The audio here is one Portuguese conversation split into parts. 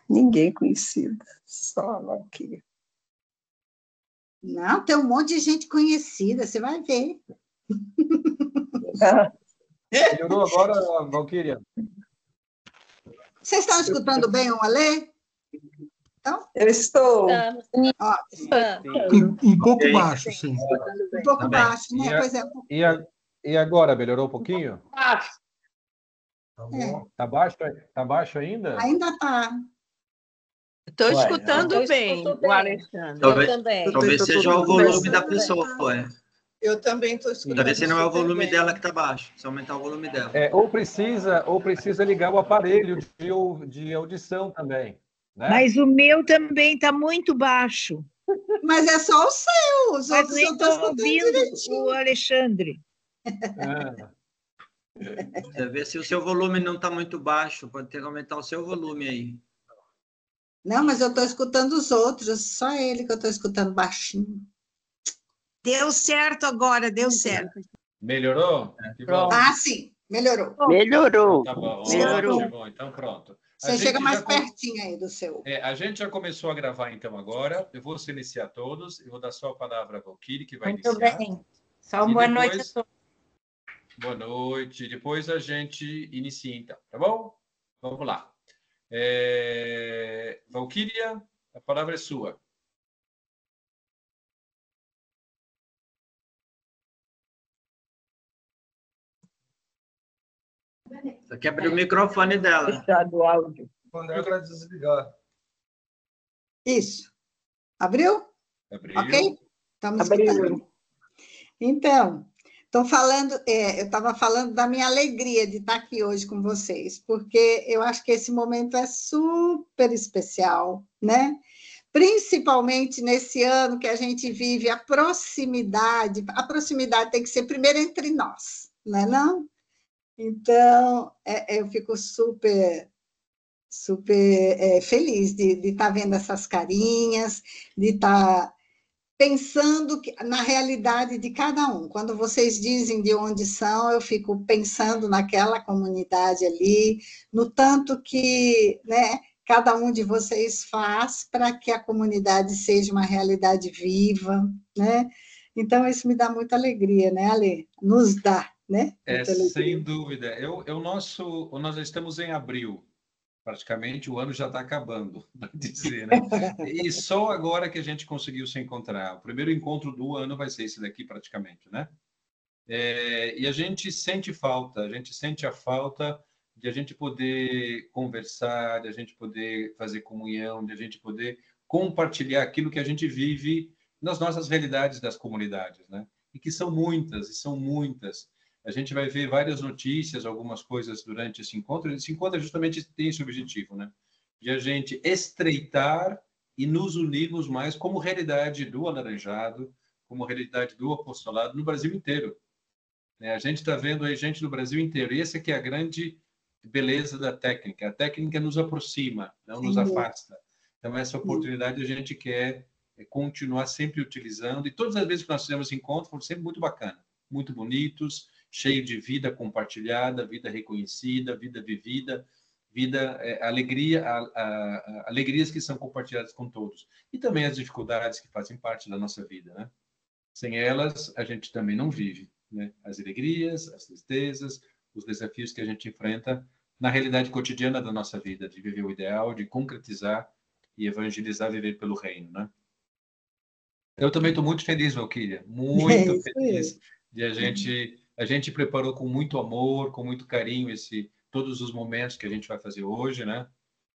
Ninguém conhecido, só aqui. Não, tem um monte de gente conhecida, você vai ver. Melhorou agora, Valquíria? Vocês estão escutando bem o Alê? Então? Eu estou. Um pouco baixo, sim. Um pouco baixo, né? Pois é. E agora, melhorou um pouquinho? Baixo. Tá baixo? Tá baixo ainda? Ainda está. Estou escutando bem, o Alexandre. Talvez seja o volume da pessoa. Eu também estou escutando. Talvez se não é o volume dela que está baixo, se aumentar o volume dela. Ou precisa ligar o aparelho de audição também. Né? Mas o meu também está muito baixo. Mas é só o seu. Os Mas outros eu eu estou estou ouvindo o Alexandre. Você vê se o seu volume não está muito baixo, pode ter que aumentar o seu volume aí. Não, mas eu estou escutando os outros, só ele que eu estou escutando baixinho. Deu certo agora, deu certo. Melhorou? Sim, melhorou. Melhorou. Tá bom, Melhorou. ótimo, então pronto. Você chega mais pertinho aí do seu. A gente já começou a gravar, então, agora. Eu vou silenciar todos. Eu vou dar só a palavra à Valquíria, que vai iniciar. Muito bem. Só uma boa noite a todos. Boa noite. Depois a gente inicia, então. Tá bom? Vamos lá. Valquíria, a palavra é sua. Só que abrir o microfone dela. Fechado o áudio. Quando é para desligar. Isso. Abriu? Abriu. Ok? Estamos escutando. Então, eu estava falando da minha alegria de estar aqui hoje com vocês, porque eu acho que esse momento é super especial, né? Principalmente nesse ano que a gente vive a proximidade tem que ser primeiro entre nós, não é não? Então, eu fico super feliz de estar vendo essas carinhas, de estar pensando na realidade de cada um. Quando vocês dizem de onde são, eu fico pensando naquela comunidade ali, no tanto que, né, cada um de vocês faz para que a comunidade seja uma realidade viva, né? Então, isso me dá muita alegria, né, Ale? Nos dá, né? Sem dúvida. Nós estamos em abril. Praticamente o ano já está acabando, vai dizer, né? E só agora que a gente conseguiu se encontrar. O primeiro encontro do ano vai ser esse daqui, praticamente, né? E a gente sente a falta de a gente poder conversar, de a gente poder fazer comunhão, de a gente poder compartilhar aquilo que a gente vive nas nossas realidades das comunidades, né? E que são muitas, e são muitas. A gente vai ver várias notícias, algumas coisas durante esse encontro. Esse encontro justamente tem esse objetivo, né? De a gente estreitar e nos unirmos mais como realidade do Alaranjado, como realidade do apostolado no Brasil inteiro. A gente está vendo aí gente do Brasil inteiro. E essa aqui é a grande beleza da técnica. A técnica nos aproxima, não nos afasta. Então, essa oportunidade a gente quer continuar sempre utilizando. E todas as vezes que nós fizemos encontro, foram sempre muito bacanas, muito bonitos, cheio de vida compartilhada, vida reconhecida, vida vivida, alegrias que são compartilhadas com todos. E também as dificuldades que fazem parte da nossa vida, né? Sem elas, a gente também não vive, né? As alegrias, as tristezas, os desafios que a gente enfrenta na realidade cotidiana da nossa vida, de viver o ideal, de concretizar e evangelizar, viver pelo reino, né? Eu também estou muito feliz, Valquíria, muito feliz de a gente preparou com muito amor, com muito carinho todos os momentos que a gente vai fazer hoje, né?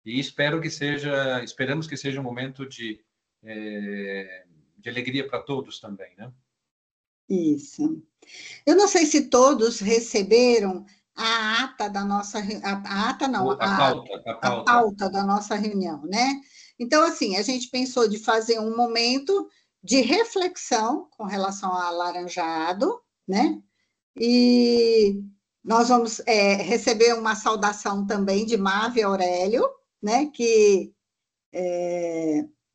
E esperamos que seja um momento de alegria para todos também, né? Isso. Eu não sei se todos receberam a ata da nossa a pauta da nossa reunião, né? Então, assim, a gente pensou de fazer um momento de reflexão com relação ao Alaranjado, né? E nós vamos receber uma saudação também de Mave e Aurélio, né? Que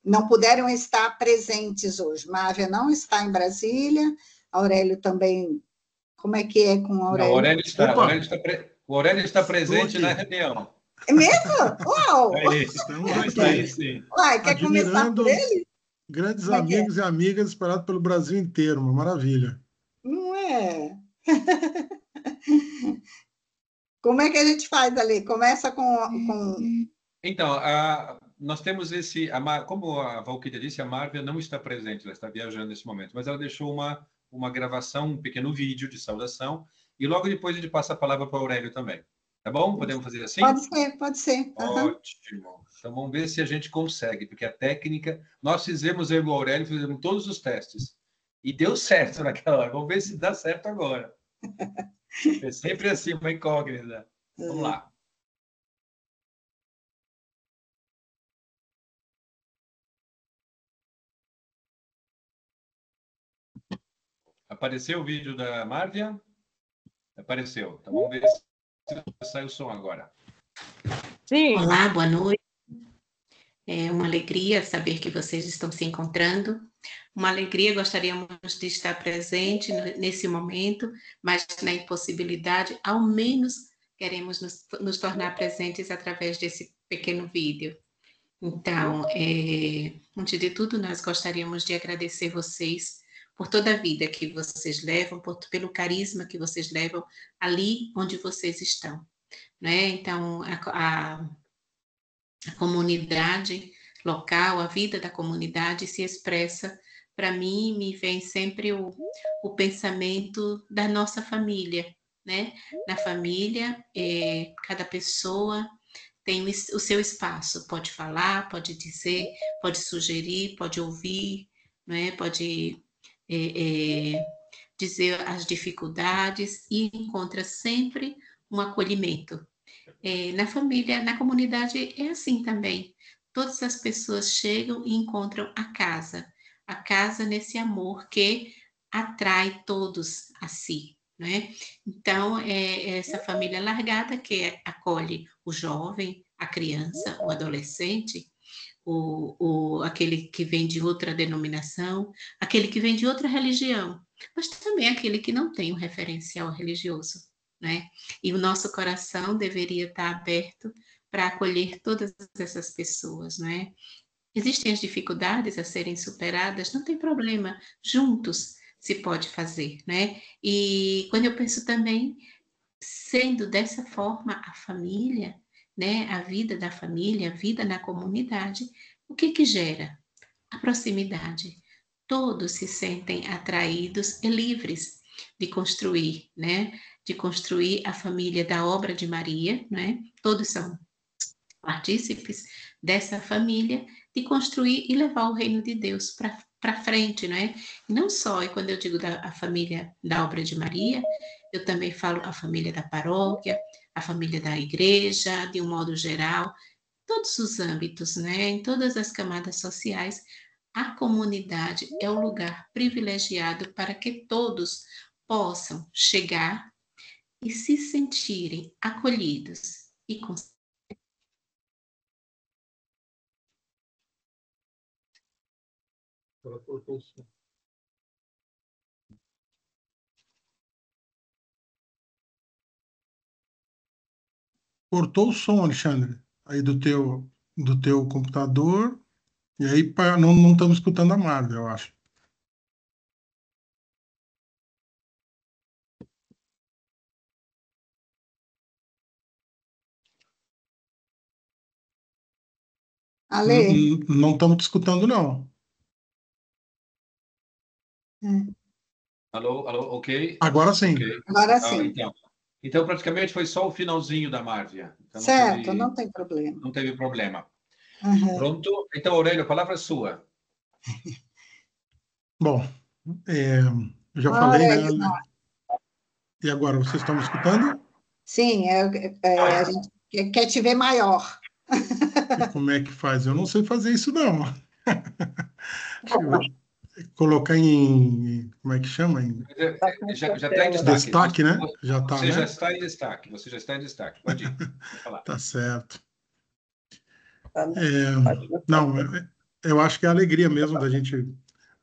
não puderam estar presentes hoje. Mávia não está em Brasília, Aurélio também. Como é que é com o Aurélio? Não, o Aurélio está presente na reunião. É mesmo? Uau! Estamos Aí aqui, sim. Uai, quer começar por admirando ele? grandes Como é que é? amigos e amigas espalhados pelo Brasil inteiro. Uma maravilha. Não é? Como é que a gente faz ali? Começa com... Então, nós temos esse... como a Valquíria disse, a Márvia não está presente, ela está viajando nesse momento, mas ela deixou uma gravação, um pequeno vídeo de saudação, e logo depois a gente passa a palavra para o Aurélio também. Tá bom? Podemos fazer assim? Pode ser, pode ser. Aham. Ótimo. Então vamos ver se a gente consegue, porque a técnica... Nós fizemos, eu e o Aurélio, fizemos todos os testes. E deu certo naquela hora. Vamos ver se dá certo agora. É sempre assim, uma incógnita. Vamos lá. Apareceu o vídeo da Márvia? Apareceu. Então vamos ver se sai o som agora. Sim. Olá, boa noite. É uma alegria saber que vocês estão se encontrando. Uma alegria, gostaríamos de estar presente nesse momento, mas na impossibilidade, ao menos queremos nos tornar presentes através desse pequeno vídeo. Então, antes de tudo, nós gostaríamos de agradecer vocês por toda a vida que vocês levam, pelo carisma que vocês levam ali onde vocês estão, né? Então, a comunidade local, a vida da comunidade se expressa, para mim, me vem sempre o pensamento da nossa família, né? Na família, cada pessoa tem o seu espaço, pode falar, pode dizer, pode sugerir, pode ouvir, né? Pode dizer as dificuldades e encontra sempre um acolhimento. Na família, na comunidade é assim também. Todas as pessoas chegam e encontram a casa nesse amor que atrai todos a si, né? Então, é essa família largada que acolhe o jovem, a criança, o adolescente, aquele que vem de outra denominação, aquele que vem de outra religião, mas também aquele que não tem um referencial religioso, né? E o nosso coração deveria estar aberto para acolher todas essas pessoas, né? Existem as dificuldades a serem superadas, não tem problema, juntos se pode fazer, né? E quando eu penso também, sendo dessa forma a família, né? A vida da família, a vida na comunidade, o que gera? A proximidade. Todos se sentem atraídos e livres de construir, né? De construir a família da obra de Maria, né? Todos são partícipes dessa família, de construir e levar o reino de Deus para frente, né? Não só, e quando eu digo a família da obra de Maria, eu também falo a família da paróquia, a família da igreja, de um modo geral, todos os âmbitos, né? Em todas as camadas sociais, a comunidade é o lugar privilegiado para que todos possam chegar e se sentirem acolhidos e Cortou o som, Alexandre, aí do teu computador, e aí não estamos escutando a Marvel, eu acho. Ale? Não estamos te escutando, não. Alô, ok? Agora sim. Okay. Agora sim. Então, praticamente foi só o finalzinho da Márvia. Então, certo, não tem problema. Não teve problema. Uhum. Pronto? Então, Aurélio, a palavra é sua. Bom, eu já falei, né? E agora, vocês estão me escutando? Sim, a gente quer te ver maior. E como é que faz? Eu não sei fazer isso, não. Colocar em... Como é que chama? Já está em destaque. Destaque, né? Já tá, você né? já está em destaque. Você já está em destaque. Pode ir. Falar. Tá certo. Não, eu acho que é a alegria mesmo da gente...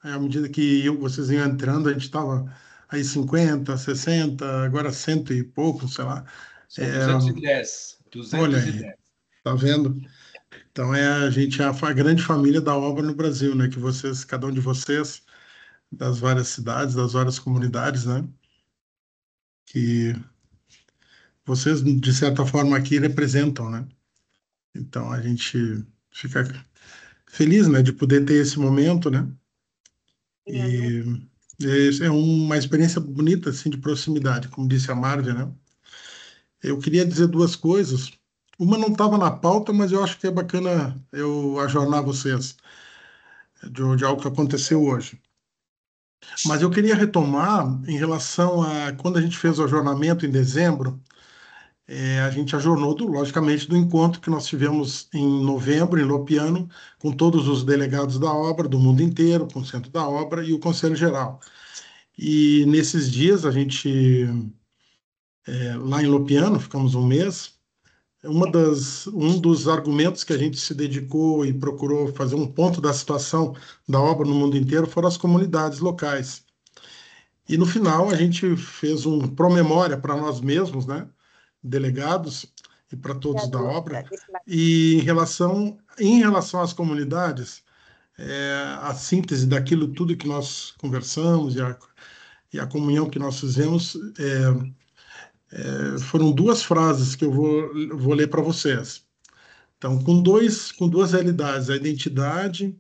À medida que vocês iam entrando, a gente estava aí 50, 60, agora 100 e pouco, sei lá. São 210. 210. Olha aí. Tá vendo? Então a gente é a grande família da obra no Brasil, né? Que vocês, cada um de vocês, das várias cidades, das várias comunidades, né? Que vocês, de certa forma, aqui representam, né? Então a gente fica feliz, né? De poder ter esse momento, né? E é uma experiência bonita, assim, de proximidade, como disse a Marvia, né? Eu queria dizer duas coisas. Uma não estava na pauta, mas eu acho que é bacana eu ajornar vocês de algo que aconteceu hoje. Mas eu queria retomar em relação a quando a gente fez o ajornamento em dezembro, a gente ajornou, logicamente, do encontro que nós tivemos em novembro, em Lopiano, com todos os delegados da obra, do mundo inteiro, com o centro da obra e o Conselho Geral. E nesses dias, a gente, lá em Lopiano, ficamos um mês, um dos argumentos que a gente se dedicou e procurou fazer um ponto da situação da obra no mundo inteiro foram as comunidades locais. E no final a gente fez um promemória para nós mesmos, né, delegados, e para todos da obra. E em relação às comunidades, a síntese daquilo tudo que nós conversamos e a comunhão que nós fizemos foram duas frases que eu vou ler para vocês. Então, com duas realidades, a identidade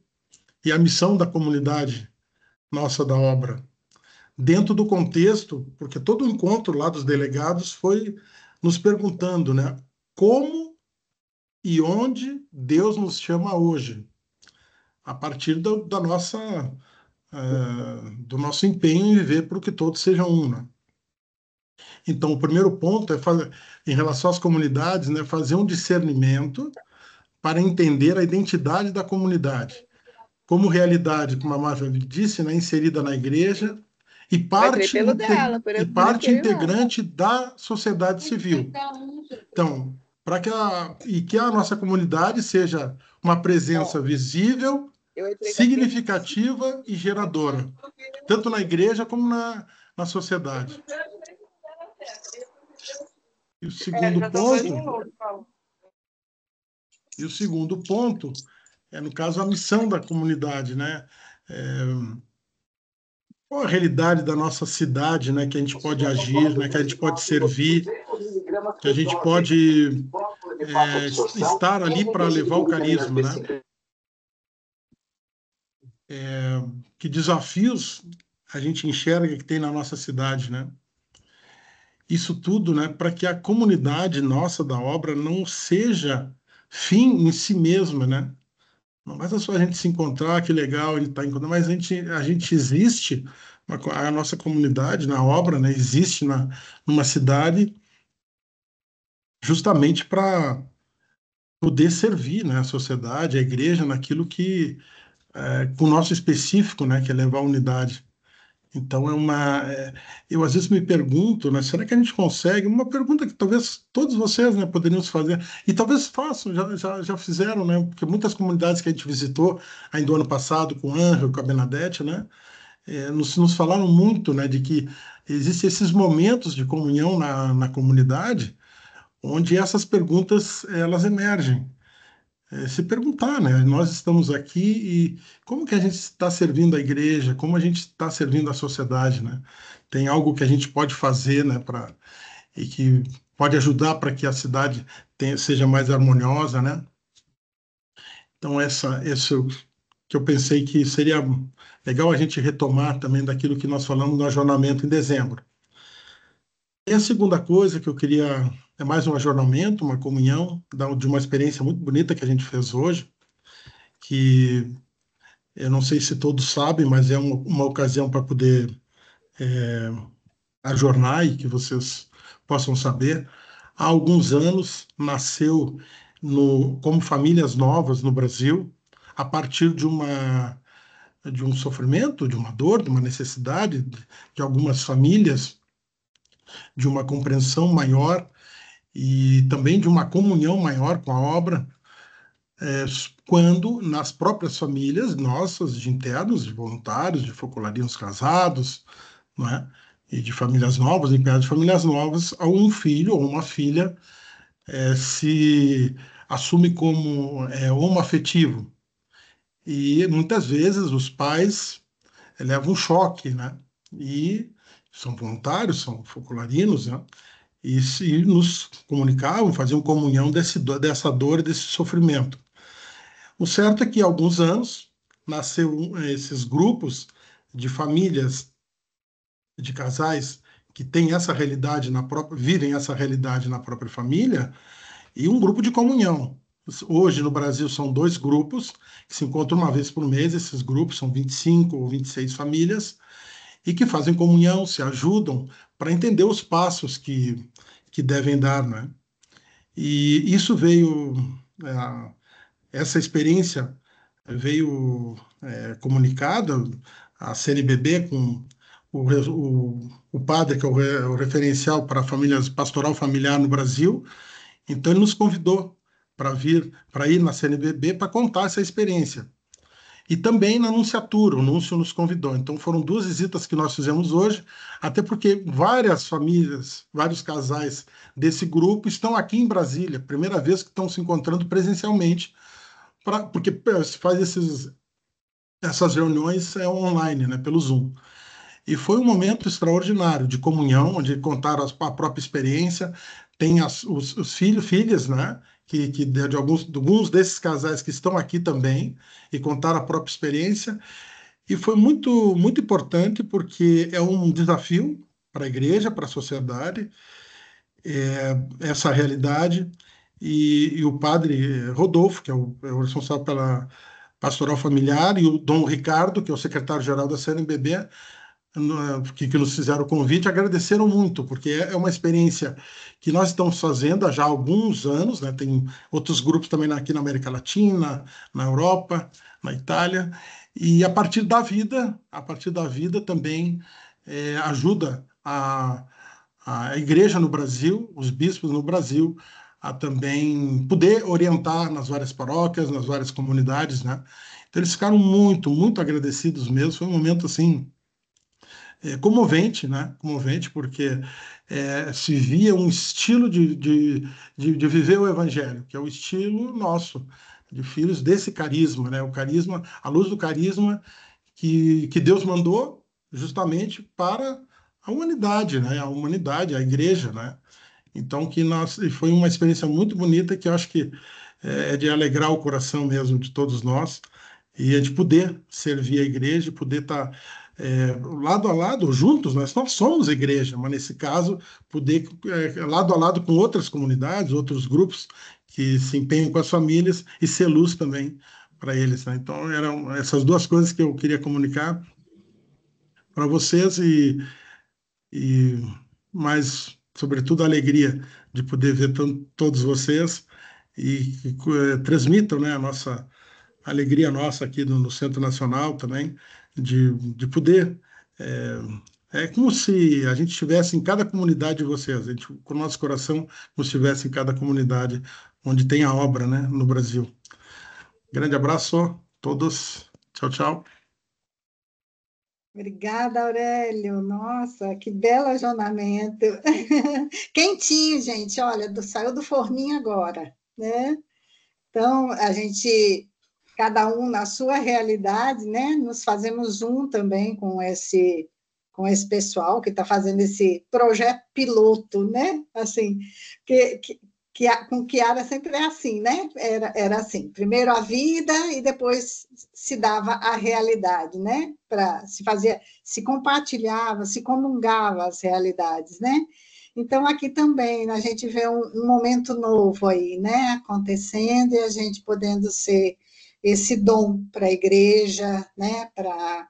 e a missão da comunidade nossa da obra, dentro do contexto, porque todo o encontro lá dos delegados foi nos perguntando, né, como e onde Deus nos chama hoje, a partir da nossa, do nosso empenho em viver para que todos sejam um, né? Então, o primeiro ponto é em relação às comunidades, né, fazer um discernimento para entender a identidade da comunidade como realidade, como a Marvel disse, né, inserida na igreja e parte integrante da sociedade civil. Então, que a nossa comunidade seja uma presença visível, significativa e geradora, tanto na igreja como na sociedade. E o segundo ponto é, no caso, a missão da comunidade, né? Qual a realidade da nossa cidade, né? Que a gente pode agir, né? Que a gente pode servir, que a gente pode estar ali para levar o carisma, né? Que desafios a gente enxerga que tem na nossa cidade, né? Isso tudo, né? Para que a comunidade nossa da obra não seja fim em si mesma, né? Não basta só a gente se encontrar, que legal ele está encontrando, mas a gente existe, a nossa comunidade na obra, né, existe numa cidade justamente para poder servir, né, a sociedade, a igreja, naquilo que, com o nosso específico, né, que é levar a unidade. Então, eu às vezes me pergunto, né, será que a gente consegue? Uma pergunta que talvez todos vocês, né, poderiam fazer, e talvez façam, já fizeram, né, porque muitas comunidades que a gente visitou ainda do ano passado, com o Ângelo, com a Bernadette, né, nos falaram muito, né, de que existem esses momentos de comunhão na comunidade, onde essas perguntas elas emergem. Se perguntar, né? Nós estamos aqui e como que a gente está servindo a igreja, como a gente está servindo a sociedade, né? Tem algo que a gente pode fazer, né? E que pode ajudar para que a cidade seja mais harmoniosa, né? Então, isso que eu pensei que seria legal a gente retomar também daquilo que nós falamos no ajornamento em dezembro. E a segunda coisa que eu queria é mais um ajornamento, uma comunhão de uma experiência muito bonita que a gente fez hoje, que eu não sei se todos sabem, mas é uma ocasião para poder ajornar e que vocês possam saber. Há alguns anos nasceu como famílias novas no Brasil, a partir de um sofrimento, de uma dor, de uma necessidade de algumas famílias, de uma compreensão maior e também de uma comunhão maior com a obra, quando nas próprias famílias nossas, de internos, de voluntários, de focolarinos casados, não é? E de famílias novas, empregados de famílias novas, um filho ou uma filha se assume como homoafetivo. E muitas vezes os pais levam um choque, né? E são voluntários, são focolarinos, né? E nos comunicavam, faziam comunhão dessa dor e desse sofrimento. O certo é que há alguns anos nasceu esses grupos de famílias, de casais que têm essa realidade vivem essa realidade na própria família, e um grupo de comunhão. Hoje, no Brasil, são 2 grupos que se encontram uma vez por mês. Esses grupos são 25 ou 26 famílias e que fazem comunhão, se ajudam para entender os passos que devem dar, né? E isso veio, essa experiência veio comunicada à CNBB com o padre, que é o referencial para famílias, pastoral familiar no Brasil. Então, ele nos convidou para ir na CNBB para contar essa experiência. E também na Anunciatura, o Núncio nos convidou. Então, foram 2 visitas que nós fizemos hoje, até porque várias famílias, vários casais desse grupo estão aqui em Brasília, primeira vez que estão se encontrando presencialmente, porque se faz essas reuniões online, né, pelo Zoom. E foi um momento extraordinário de comunhão, onde contaram a própria experiência. Tem os filhas, né, de alguns desses casais que estão aqui também, e contaram a própria experiência. E foi muito, muito importante, porque é um desafio para a igreja, para a sociedade, essa realidade. E o padre Rodolfo, que é o responsável pela pastoral familiar, e o Dom Ricardo, que é o secretário-geral da CNBB, que nos fizeram o convite, agradeceram muito, porque é uma experiência que nós estamos fazendo há já alguns anos, né? Tem outros grupos também aqui na América Latina, na Europa, na Itália, e a partir da vida também ajuda a igreja no Brasil, os bispos no Brasil, a também poder orientar nas várias paróquias, nas várias comunidades, né? Então eles ficaram muito, muito agradecidos mesmo. Foi um momento assim comovente, né? Comovente, porque se via um estilo de viver o Evangelho, que é o estilo nosso, de filhos desse carisma, né? O carisma, a luz do carisma que Deus mandou justamente para a humanidade, né? A humanidade, a igreja, né? Então, e foi uma experiência muito bonita, que eu acho que é de alegrar o coração mesmo de todos nós, e é de poder servir a igreja, poder estar lado a lado, juntos. Nós somos igreja, mas nesse caso, poder lado a lado com outras comunidades, outros grupos que se empenham com as famílias, e ser luz também para eles, né? Então, eram essas 2 coisas que eu queria comunicar para vocês, e mais, sobretudo, a alegria de poder ver todos vocês, e que transmitam, né, a nossa alegria nossa aqui no Centro Nacional também, de poder. É como se a gente estivesse em cada comunidade de vocês, com o nosso coração, como se estivesse em cada comunidade onde tem a obra, né, no Brasil. Grande abraço a todos. Tchau, tchau. Obrigada, Aurélio. Nossa, que belo ajonamento. Quentinho, gente. Olha, saiu do forninho agora, né? Então, a gente, cada um na sua realidade, né? Nos fazemos também com esse pessoal que está fazendo esse projeto piloto, né? Assim, com Chiara sempre é assim, né? Era assim, primeiro a vida e depois se dava a realidade, né? Se compartilhava, se comungava as realidades, né? Então, aqui também a gente vê um momento novo aí, né? Acontecendo, e a gente podendo ser esse dom para a igreja, né? Para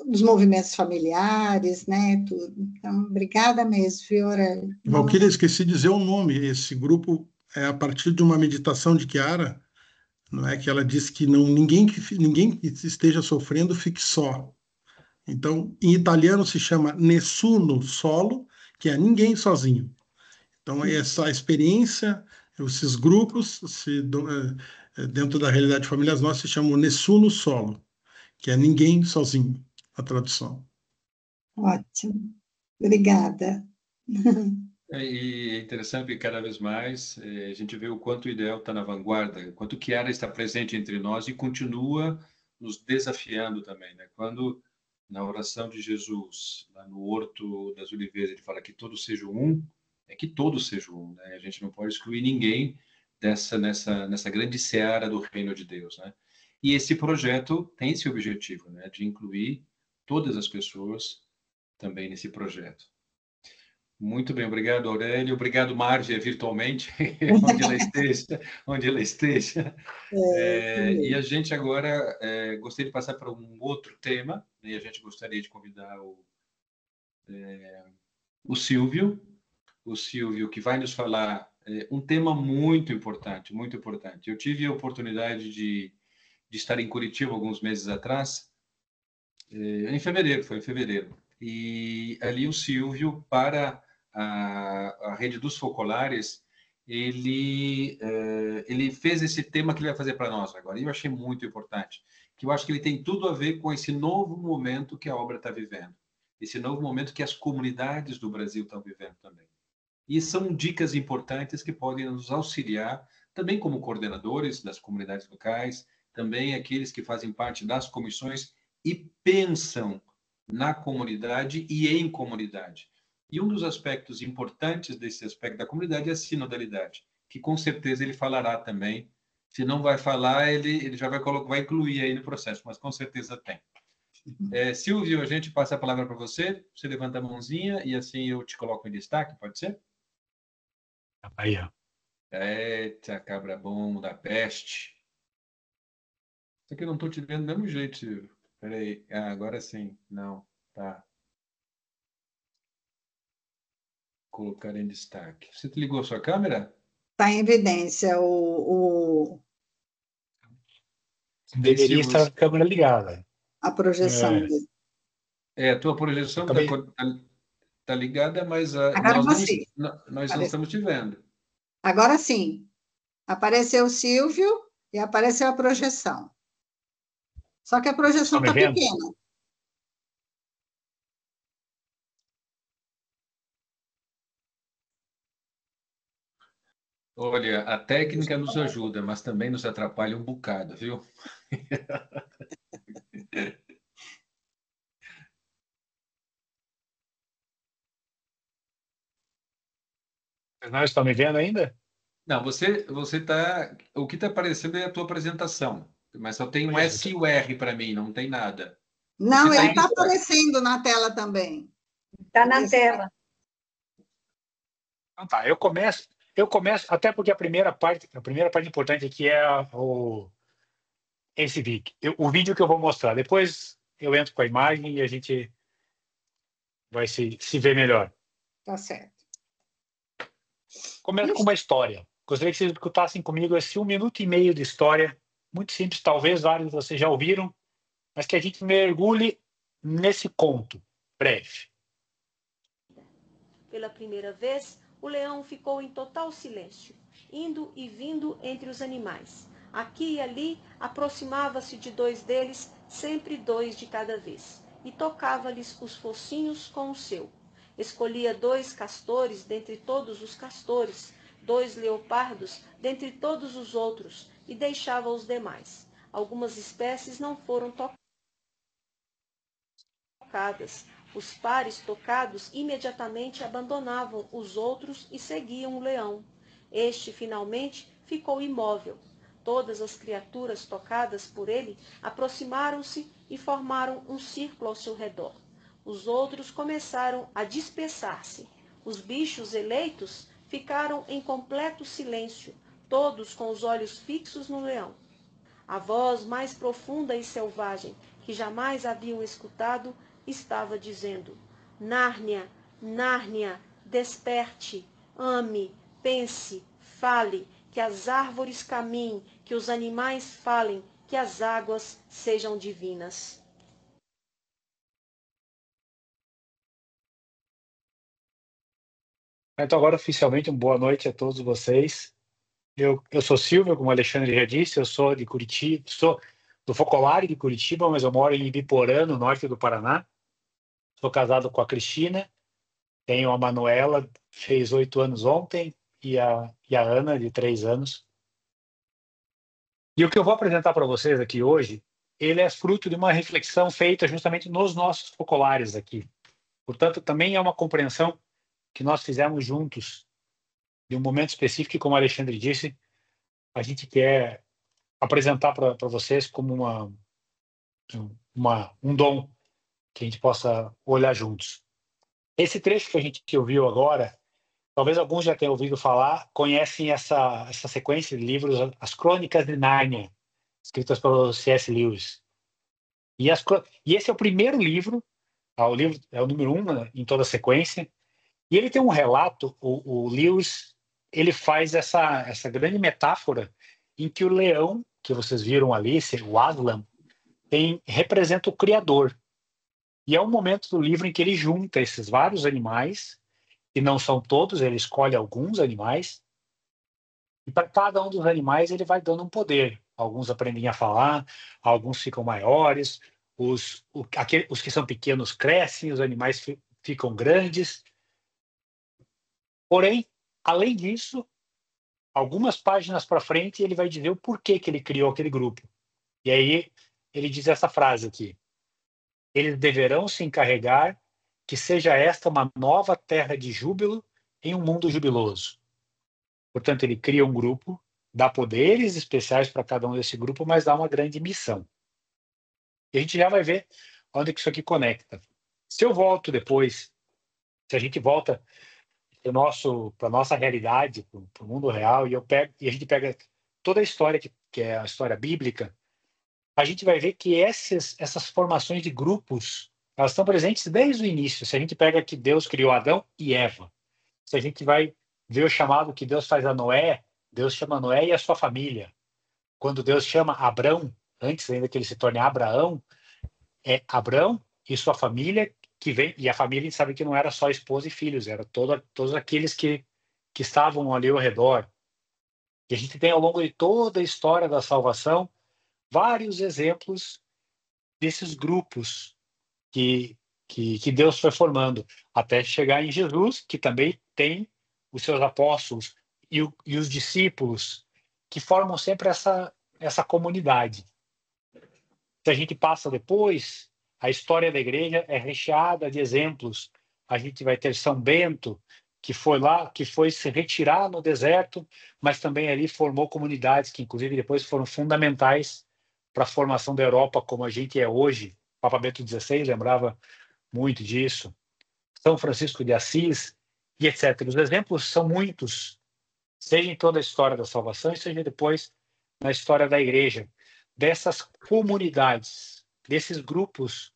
os movimentos familiares, né, tudo. Então, obrigada mesmo, viu, Aurélio? Valquíria, esqueci de dizer o nome. Esse grupo é a partir de uma meditação de Chiara, não é, que ela diz que ninguém que esteja sofrendo fique só. Então, em italiano se chama Nessuno Solo, que é ninguém sozinho. Então, essa experiência, esses grupos, dentro da realidade de famílias nossas, se chamam Nessuno Solo, que é ninguém sozinho, a tradução. Ótimo. Obrigada. E é interessante que cada vez mais a gente vê o quanto o ideal está na vanguarda, o quanto Chiara está presente entre nós e continua nos desafiando também, né? Quando na oração de Jesus, lá no Horto das Oliveiras, ele fala que todos sejam um, é que todos sejam um, né? A gente não pode excluir ninguém nessa grande seara do reino de Deus, né? E esse projeto tem esse objetivo, né? De incluir todas as pessoas também nesse projeto. Muito bem, obrigado, Aurélio. Obrigado, Márcia, virtualmente, onde ela esteja. E a gente agora gostaria de passar para um outro tema, né? E a gente gostaria de convidar o Silvio, que vai nos falar um tema muito importante, muito importante. Eu tive a oportunidade de estar em Curitiba alguns meses atrás, foi em fevereiro, e ali o Silvio, para a rede dos focolares, ele fez esse tema que ele vai fazer para nós agora, e eu achei muito importante, que eu acho que ele tem tudo a ver com esse novo momento que a obra está vivendo, esse novo momento que as comunidades do Brasil estão vivendo também. E são dicas importantes que podem nos auxiliar, também como coordenadores das comunidades locais, também aqueles que fazem parte das comissões e pensam na comunidade e em comunidade. E um dos aspectos importantes desse aspecto da comunidade é a sinodalidade, que com certeza ele falará também. Se não vai falar, ele já vai incluir aí no processo, mas com certeza tem. Silvio, a gente passa a palavra para você. Você levanta a mãozinha e assim eu te coloco em destaque, pode ser? Aí, ó. Eita, cabra bom da peste. Só que eu não estou te vendo do mesmo jeito, Silvio. Peraí. Agora sim. Não. Tá. Colocar em destaque. Você ligou a sua câmera? Está em evidência Deveria estar a câmera ligada. A projeção dele. A tua projeção está ligada, mas nós não estamos te vendo. Agora sim. Apareceu o Silvio e apareceu a projeção. Só que a projeção está pequena. Olha, a técnica nos ajuda, mas também nos atrapalha um bocado, viu? Vocês não estão me vendo ainda? Não, você está... O que está aparecendo é a tua apresentação, mas só tem um S e o R para mim, não tem nada. Não, ele está aparecendo na tela também. Está na tela. Então tá, eu começo, até porque a primeira parte importante aqui é esse vídeo. O vídeo que eu vou mostrar. Depois eu entro com a imagem e a gente vai se ver melhor. Tá certo. Começa com uma história. Gostaria que vocês escutassem comigo esse 1 minuto e meio de história, muito simples, talvez vários de vocês já ouviram, mas que a gente mergulhe nesse conto breve. Pela primeira vez, o leão ficou em total silêncio, indo e vindo entre os animais. Aqui e ali, aproximava-se de 2 deles, sempre 2 de cada vez, e tocava-lhes os focinhos com o seu. Escolhia 2 castores dentre todos os castores, 2 leopardos dentre todos os outros, e deixava os demais. Algumas espécies não foram tocadas. Os pares tocados imediatamente abandonavam os outros e seguiam o leão. Este, finalmente, ficou imóvel. Todas as criaturas tocadas por ele aproximaram-se e formaram um círculo ao seu redor. Os outros começaram a dispersar-se. Os bichos eleitos ficaram em completo silêncio, todos com os olhos fixos no leão. A voz mais profunda e selvagem que jamais haviam escutado estava dizendo: Nárnia, Nárnia, desperte, ame, pense, fale, que as árvores caminhem, que os animais falem, que as águas sejam divinas. Então, agora, oficialmente, uma boa noite a todos vocês. Eu sou Silvio, como o Alexandre já disse, eu sou de Curitiba, sou do Focolare de Curitiba, mas eu moro em Ibiporã, no norte do Paraná. Sou casado com a Cristina. Tenho a Manuela, fez 8 anos ontem, e a Ana, de 3 anos. E o que eu vou apresentar para vocês aqui hoje, ele é fruto de uma reflexão feita justamente nos nossos focolares aqui. Portanto, também é uma compreensão que nós fizemos juntos de um momento específico, e como o Alexandre disse, a gente quer apresentar para vocês como um dom que a gente possa olhar juntos. Esse trecho que a gente ouviu agora, talvez alguns já tenham ouvido falar, conhecem essa sequência de livros, As Crônicas de Nárnia, escritas pelo C.S. Lewis. E esse é o primeiro livro, o livro é o número 1, né, em toda a sequência, e ele tem um relato, o Lewis, ele faz essa grande metáfora em que o leão, que vocês viram ali, o Aslan, representa o Criador. E é um momento do livro em que ele junta esses vários animais, e não são todos, ele escolhe alguns animais, e para cada um dos animais ele vai dando um poder. Alguns aprendem a falar, alguns ficam maiores, os que são pequenos crescem, os animais ficam grandes. Porém, além disso, algumas páginas para frente, ele vai dizer o porquê que ele criou aquele grupo. E aí ele diz essa frase aqui: eles deverão se encarregar que seja esta uma nova terra de júbilo em um mundo jubiloso. Portanto, ele cria um grupo, dá poderes especiais para cada um desse grupo, mas dá uma grande missão. E a gente já vai ver onde que isso aqui conecta. Se eu volto depois, se a gente volta para a nossa realidade, para o mundo real, e a gente pega toda a história que é a história bíblica, a gente vai ver que essas formações de grupos, elas estão presentes desde o início. Se a gente pega que Deus criou Adão e Eva, se a gente vai ver o chamado que Deus faz a Noé, Deus chama Noé e a sua família. Quando Deus chama Abrão, antes ainda que ele se torne Abraão, é Abrão e sua família que vem, e a família a gente sabe que não era só esposa e filhos, era todos aqueles que estavam ali ao redor. E a gente tem ao longo de toda a história da salvação vários exemplos desses grupos que Deus foi formando, até chegar em Jesus, que também tem os seus apóstolos e os discípulos, que formam sempre essa comunidade. Se a gente passa depois, a história da igreja é recheada de exemplos. A gente vai ter São Bento, que foi se retirar no deserto, mas também ali formou comunidades que, inclusive, depois foram fundamentais para a formação da Europa como a gente é hoje. Papa Bento XVI lembrava muito disso. São Francisco de Assis, e etc. Os exemplos são muitos, seja em toda a história da salvação, seja depois na história da igreja, dessas comunidades, desses grupos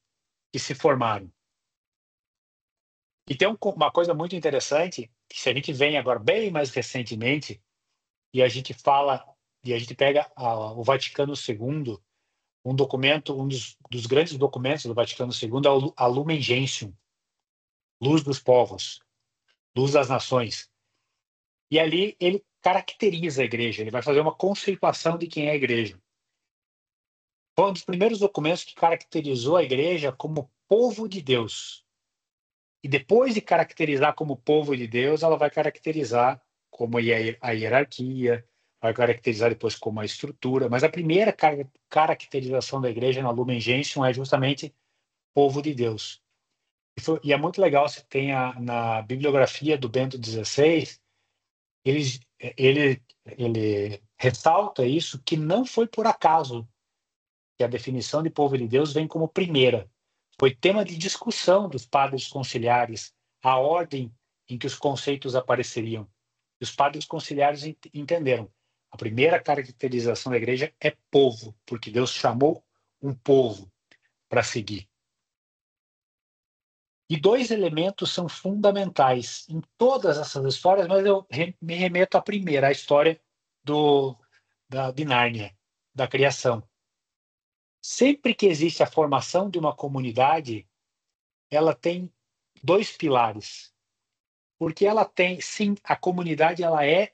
que se formaram. E tem uma coisa muito interessante, que se a gente vem agora bem mais recentemente, e a gente pega o Vaticano II, um documento, um dos grandes documentos do Vaticano II é a Lumen Gentium, Luz dos Povos, Luz das Nações. E ali ele caracteriza a igreja, ele vai fazer uma conceituação de quem é a igreja. Foi um dos primeiros documentos que caracterizou a igreja como povo de Deus. E depois de caracterizar como povo de Deus, ela vai caracterizar como a hierarquia, vai caracterizar depois como a estrutura, mas a primeira caracterização da igreja na Lumen Gentium é justamente povo de Deus. E é muito legal, se tem na bibliografia do Bento XVI, ele ressalta isso, que não foi por acaso que a definição de povo de Deus vem como primeira. Foi tema de discussão dos padres conciliares, a ordem em que os conceitos apareceriam. E os padres conciliares entenderam. A primeira caracterização da igreja é povo, porque Deus chamou um povo para seguir. E 2 elementos são fundamentais em todas essas histórias, mas eu me remeto à primeira, a história de Nárnia, da criação. Sempre que existe a formação de uma comunidade, ela tem 2 pilares. Porque ela tem, sim, a comunidade ela é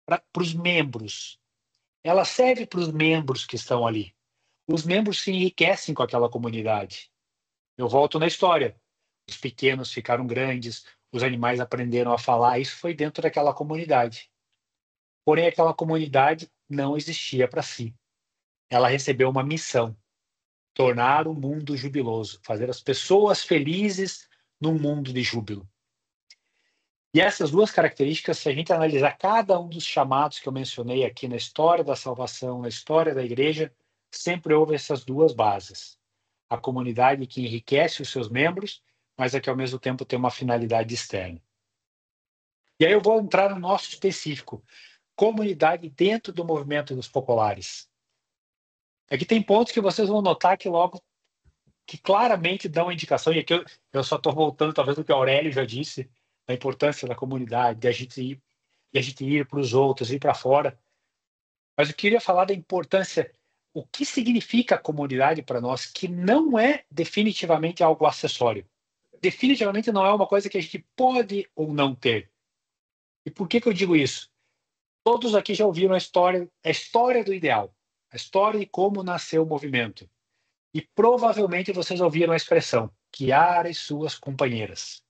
para os membros. Ela serve para os membros que estão ali. Os membros se enriquecem com aquela comunidade. Eu volto na história. Os pequenos ficaram grandes, os animais aprenderam a falar, isso foi dentro daquela comunidade. Porém, aquela comunidade não existia para si. Ela recebeu uma missão: tornar o mundo jubiloso, fazer as pessoas felizes num mundo de júbilo. E essas duas características, se a gente analisar cada um dos chamados que eu mencionei aqui na história da salvação, na história da igreja, sempre houve essas duas bases. A comunidade que enriquece os seus membros, mas é que ao mesmo tempo tem uma finalidade externa. E aí eu vou entrar no nosso específico, comunidade dentro do movimento dos populares. Aqui tem pontos que vocês vão notar que claramente dão indicação, e aqui eu só estou voltando talvez do que o Aurélio já disse, da importância da comunidade, de a gente ir para os outros, ir para fora. Mas eu queria falar da importância, o que significa a comunidade para nós, que não é definitivamente algo acessório. Definitivamente não é uma coisa que a gente pode ou não ter. E por que eu digo isso? Todos aqui já ouviram a história do ideal, a história de como nasceu o movimento. E provavelmente vocês ouviram a expressão, Chiara e suas companheiras.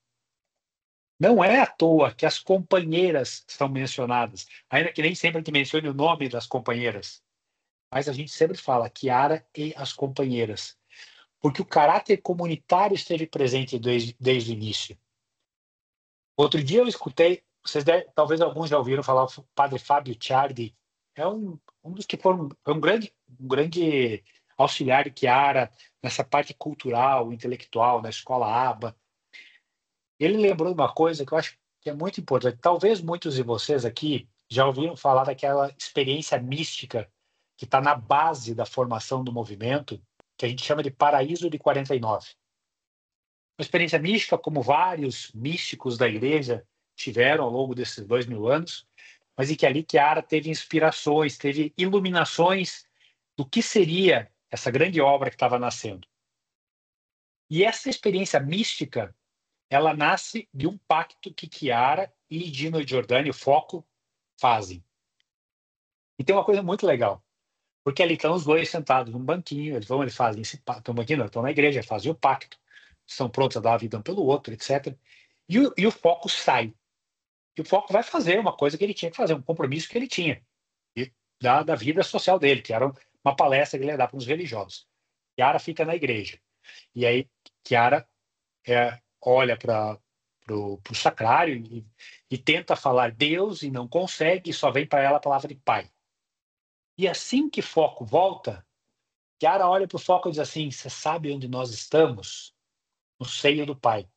Não é à toa que as companheiras são mencionadas, ainda que nem sempre a gente mencione o nome das companheiras. Mas a gente sempre fala Chiara e as companheiras, porque o caráter comunitário esteve presente desde o início. Outro dia eu escutei, talvez alguns já ouviram falar, o padre Fábio Ciardi, é um dos que foi um grande auxiliar de Chiara nessa parte cultural, intelectual, na escola ABA. Ele lembrou de uma coisa que eu acho que é muito importante. Talvez muitos de vocês aqui já ouviram falar daquela experiência mística que está na base da formação do movimento, que a gente chama de Paraíso de 49. Uma experiência mística como vários místicos da igreja tiveram ao longo desses 2000 anos, mas em que ali Chiara teve inspirações, teve iluminações do que seria essa grande obra que estava nascendo. E essa experiência mística, ela nasce de um pacto que Chiara e Dino Giordani, o Foco, fazem. E tem uma coisa muito legal, porque ali estão os dois sentados num banquinho, eles fazem esse pacto, estão na igreja, fazem o pacto, estão prontos a dar a vida um pelo outro, etc. E o Foco sai. E o Foco vai fazer uma coisa que ele tinha que fazer, um compromisso que ele tinha, da vida social dele, que era uma palestra que ele ia dar para os religiosos. Chiara fica na igreja. E aí Chiara olha para o sacrário e tenta falar Deus e não consegue, e só vem para ela a palavra de Pai. E assim que Foco volta, Chiara olha para o Foco e diz assim: você sabe onde nós estamos? No seio do Pai.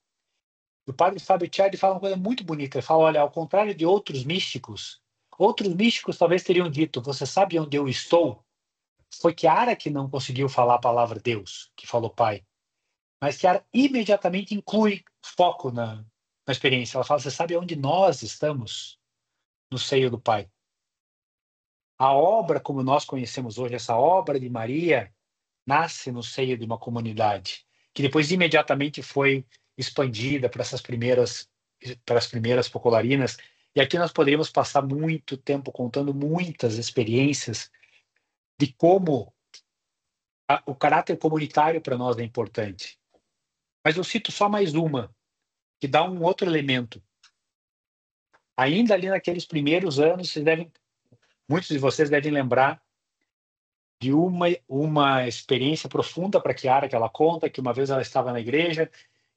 E o padre Fábio Ciardi fala uma coisa muito bonita. Ele fala: olha, ao contrário de outros místicos talvez teriam dito: você sabe onde eu estou? Foi Chiara que não conseguiu falar a palavra Deus, que falou Pai. Mas Chiara imediatamente inclui Foco na experiência. Ela fala: você sabe onde nós estamos? No seio do Pai. A obra, como nós conhecemos hoje, essa obra de Maria, nasce no seio de uma comunidade, que depois imediatamente foi expandida para as primeiras popularinas. E aqui nós poderíamos passar muito tempo contando muitas experiências de como o caráter comunitário para nós é importante. Mas eu cito só mais uma, que dá um outro elemento. Ainda ali naqueles primeiros anos, muitos de vocês devem lembrar de uma experiência profunda para Chiara, que ela conta, que uma vez ela estava na igreja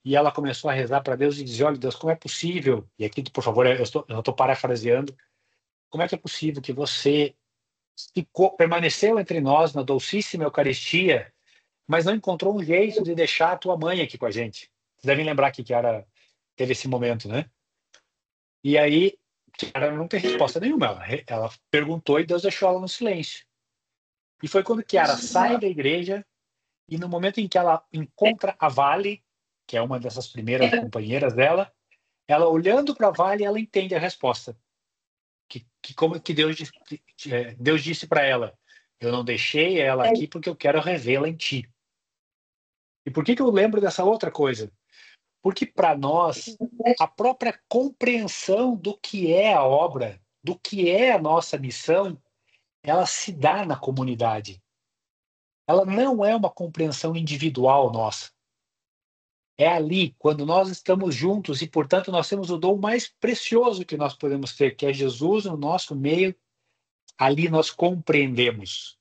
e ela começou a rezar para Deus e dizer: olha, Deus, como é possível? E aqui, por favor, eu estou parafraseando. Como é que é possível que você permaneceu entre nós na docíssima Eucaristia, mas não encontrou um jeito de deixar a tua mãe aqui com a gente? Vocês devem lembrar que Chiara teve esse momento, né? E aí, Chiara não tem resposta nenhuma. Ela perguntou e Deus deixou ela no silêncio. E foi quando Chiara sai da igreja e no momento em que ela encontra a Vale, que é uma dessas primeiras companheiras dela, ela olhando para a Vale, ela entende a resposta. Como que Deus disse para ela: eu não deixei ela aqui porque eu quero revê-la em ti. E por que eu lembro dessa outra coisa? Porque para nós, a própria compreensão do que é a obra, do que é a nossa missão, ela se dá na comunidade. Ela não é uma compreensão individual nossa. É ali, quando nós estamos juntos e, portanto, nós temos o dom mais precioso que nós podemos ter, que é Jesus no nosso meio. Ali nós compreendemos.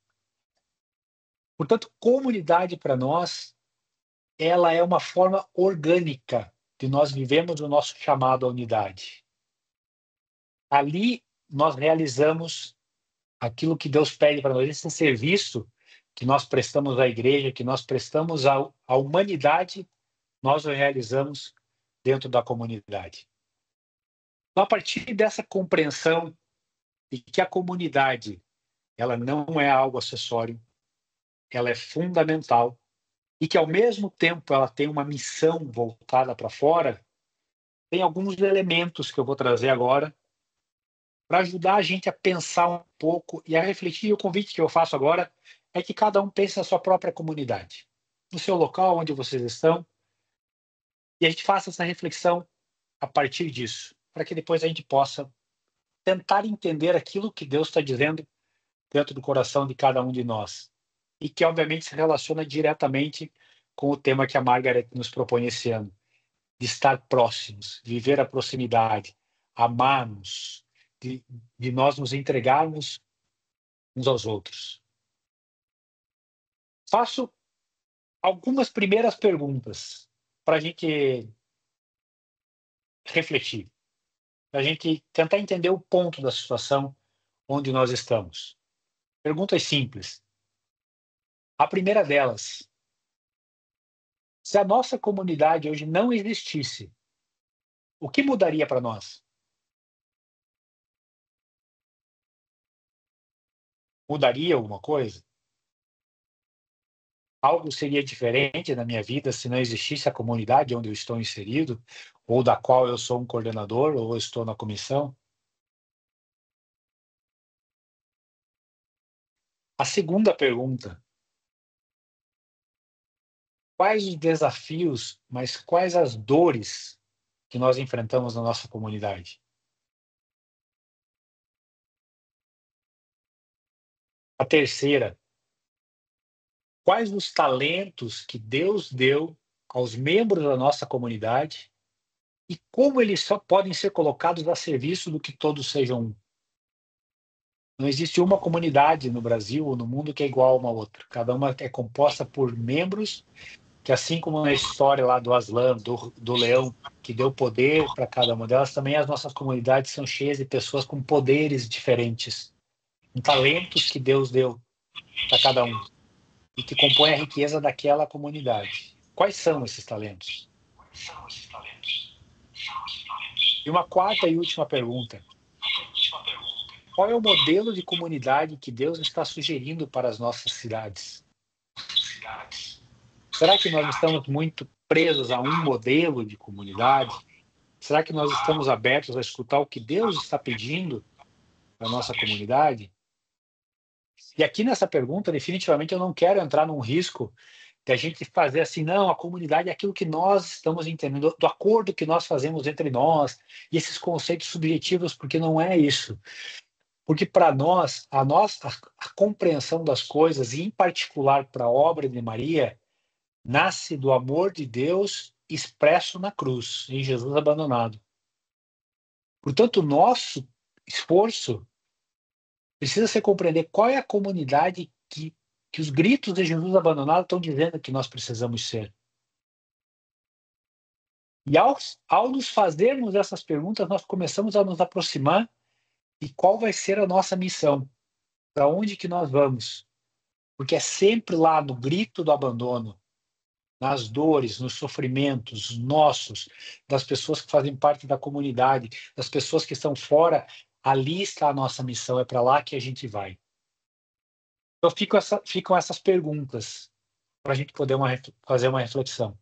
Portanto, comunidade para nós, ela é uma forma orgânica de nós vivemos o nosso chamado à unidade. Ali nós realizamos aquilo que Deus pede para nós, esse serviço que nós prestamos à igreja, que nós prestamos à humanidade, nós o realizamos dentro da comunidade. Então, a partir dessa compreensão de que a comunidade ela não é algo acessório, ela é fundamental e que, ao mesmo tempo, ela tem uma missão voltada para fora, tem alguns elementos que eu vou trazer agora para ajudar a gente a pensar um pouco e a refletir. E o convite que eu faço agora é que cada um pense na sua própria comunidade, no seu local onde vocês estão, e a gente faça essa reflexão a partir disso, para que depois a gente possa tentar entender aquilo que Deus está dizendo dentro do coração de cada um de nós, e que obviamente se relaciona diretamente com o tema que a Margaret nos propõe esse ano, de estar próximos, viver a proximidade, amarmos, de nós nos entregarmos uns aos outros. Faço algumas primeiras perguntas para a gente refletir, para a gente tentar entender o ponto da situação onde nós estamos. Perguntas simples. A primeira delas: se a nossa comunidade hoje não existisse, o que mudaria para nós? Mudaria alguma coisa? Algo seria diferente na minha vida se não existisse a comunidade onde eu estou inserido, ou da qual eu sou um coordenador, ou estou na comissão? A segunda pergunta: quais os desafios, mas quais as dores que nós enfrentamos na nossa comunidade? A terceira: quais os talentos que Deus deu aos membros da nossa comunidade e como eles só podem ser colocados a serviço do que todos sejam um? Não existe uma comunidade no Brasil ou no mundo que é igual a uma outra. Cada uma é composta por membros que, assim como na história lá do Aslan, do leão, que deu poder para cada uma delas, também as nossas comunidades são cheias de pessoas com poderes diferentes, com talentos que Deus deu para cada um e que compõem a riqueza daquela comunidade. Quais são esses talentos? E uma quarta e última pergunta: qual é o modelo de comunidade que Deus está sugerindo para as nossas cidades? Será que nós estamos muito presos a um modelo de comunidade? Será que nós estamos abertos a escutar o que Deus está pedindo para a nossa comunidade? E aqui nessa pergunta, definitivamente, eu não quero entrar num risco de a gente fazer assim, não, a comunidade é aquilo que nós estamos entendendo, do acordo que nós fazemos entre nós, e esses conceitos subjetivos, porque não é isso. Porque para nós, a compreensão das coisas, e em particular para a obra de Maria, nasce do amor de Deus expresso na cruz, em Jesus abandonado. Portanto, o nosso esforço precisa ser compreender qual é a comunidade que os gritos de Jesus abandonado estão dizendo que nós precisamos ser. E ao nos fazermos essas perguntas, nós começamos a nos aproximar de qual vai ser a nossa missão, para onde que nós vamos. Porque é sempre lá no grito do abandono, nas dores, nos sofrimentos nossos, das pessoas que fazem parte da comunidade, das pessoas que estão fora, ali está a nossa missão, é para lá que a gente vai. Então ficam essas perguntas para a gente poder fazer uma reflexão.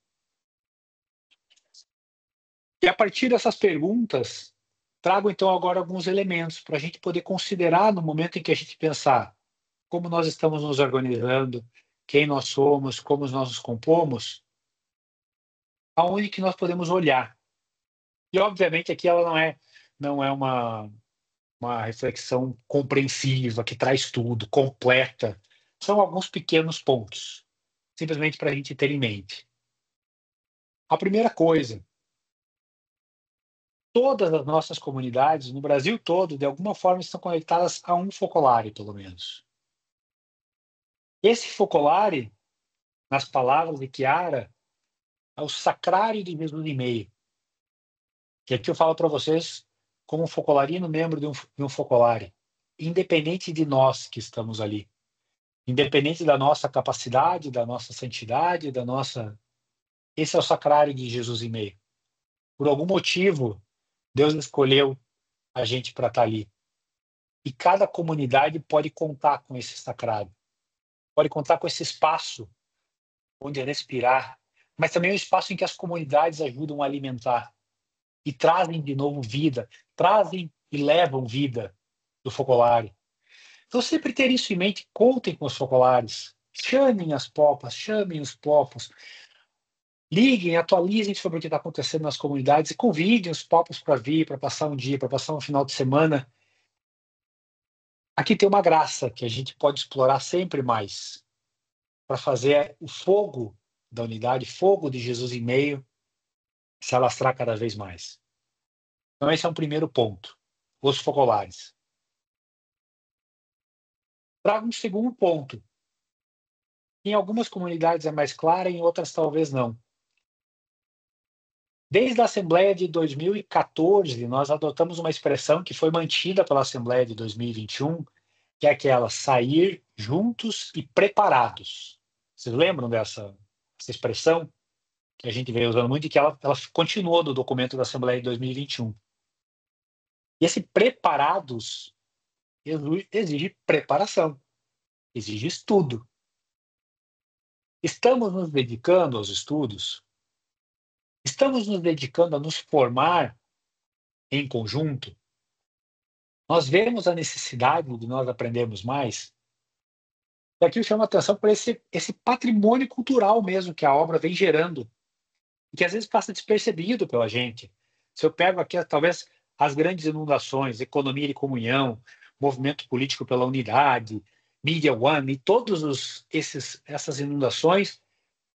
E a partir dessas perguntas, trago então agora alguns elementos para a gente poder considerar no momento em que a gente pensar como nós estamos nos organizando, quem nós somos, como nós nos compomos, aonde que nós podemos olhar. E obviamente aqui ela não é uma reflexão compreensiva, que traz tudo, completa. São alguns pequenos pontos, simplesmente para a gente ter em mente. A primeira coisa, todas as nossas comunidades, no Brasil todo, de alguma forma, estão conectadas a um focolare, pelo menos. Esse focolare, nas palavras de Chiara, é o sacrário de Jesus e meio. Que aqui eu falo para vocês como focolarino, membro de um focolare. Independente de nós que estamos ali. Independente da nossa capacidade, da nossa santidade, da nossa... Esse é o sacrário de Jesus e meio. Por algum motivo, Deus escolheu a gente para estar ali. E cada comunidade pode contar com esse sacrário. Pode contar com esse espaço onde respirar, mas também é um espaço em que as comunidades ajudam a alimentar e trazem de novo vida, trazem e levam vida do focolare. Então, sempre ter isso em mente, contem com os focolares, chamem as popas, chamem os popos, liguem, atualizem sobre o que está acontecendo nas comunidades e convidem os popos para vir, para passar um dia, para passar um final de semana. Aqui tem uma graça que a gente pode explorar sempre mais para fazer o fogo da unidade, fogo de Jesus em meio, se alastrar cada vez mais. Então, esse é um primeiro ponto, os focolares. Trago um segundo ponto. Em algumas comunidades é mais clara, em outras talvez não. Desde a Assembleia de 2014, nós adotamos uma expressão que foi mantida pela Assembleia de 2021, que é aquela sair juntos e preparados. Vocês lembram dessa expressão que a gente veio usando muito e que ela continuou no documento da Assembleia de 2021? E esse preparados exige preparação, exige estudo. Estamos nos dedicando aos estudos? Estamos nos dedicando a nos formar em conjunto? Nós vemos a necessidade de nós aprendermos mais? E aqui eu chamo a atenção para esse patrimônio cultural mesmo que a obra vem gerando, e que às vezes passa despercebido pela gente. Se eu pego aqui, talvez, as grandes inundações, economia de comunhão, movimento político pela unidade, Media One, e todas essas inundações,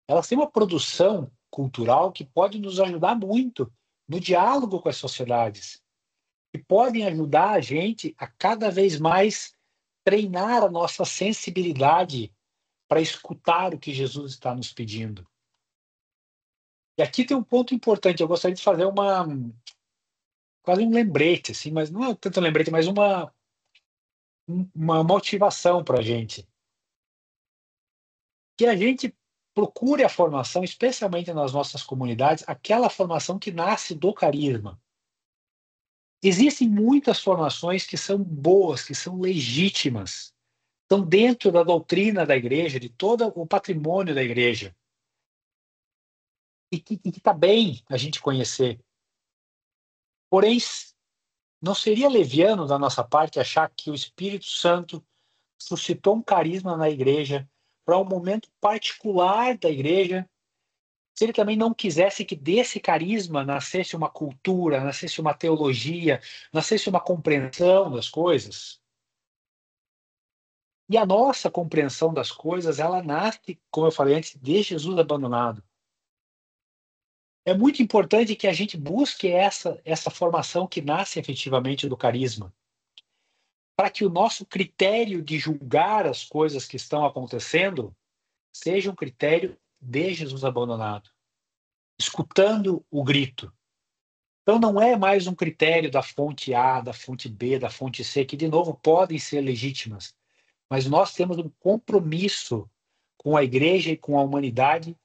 elas têm uma produção cultural que pode nos ajudar muito no diálogo com as sociedades, e podem ajudar a gente a cada vez mais treinar a nossa sensibilidade para escutar o que Jesus está nos pedindo. E aqui tem um ponto importante, eu gostaria de fazer quase um lembrete, assim, mas não é tanto um lembrete, mas uma motivação para a gente. Que a gente procure a formação, especialmente nas nossas comunidades, aquela formação que nasce do carisma. Existem muitas formações que são boas, que são legítimas, estão dentro da doutrina da igreja, de todo o patrimônio da igreja. E que está bem a gente conhecer. Porém, não seria leviano da nossa parte achar que o Espírito Santo suscitou um carisma na igreja para um momento particular da igreja, se ele também não quisesse que desse carisma nascesse uma cultura, nascesse uma teologia, nascesse uma compreensão das coisas. E a nossa compreensão das coisas, ela nasce, como eu falei antes, de Jesus abandonado. É muito importante que a gente busque essa formação que nasce efetivamente do carisma, para que o nosso critério de julgar as coisas que estão acontecendo seja um critério de Jesus abandonado, escutando o grito. Então não é mais um critério da fonte A, da fonte B, da fonte C, que de novo podem ser legítimas, mas nós temos um compromisso com a igreja e com a humanidade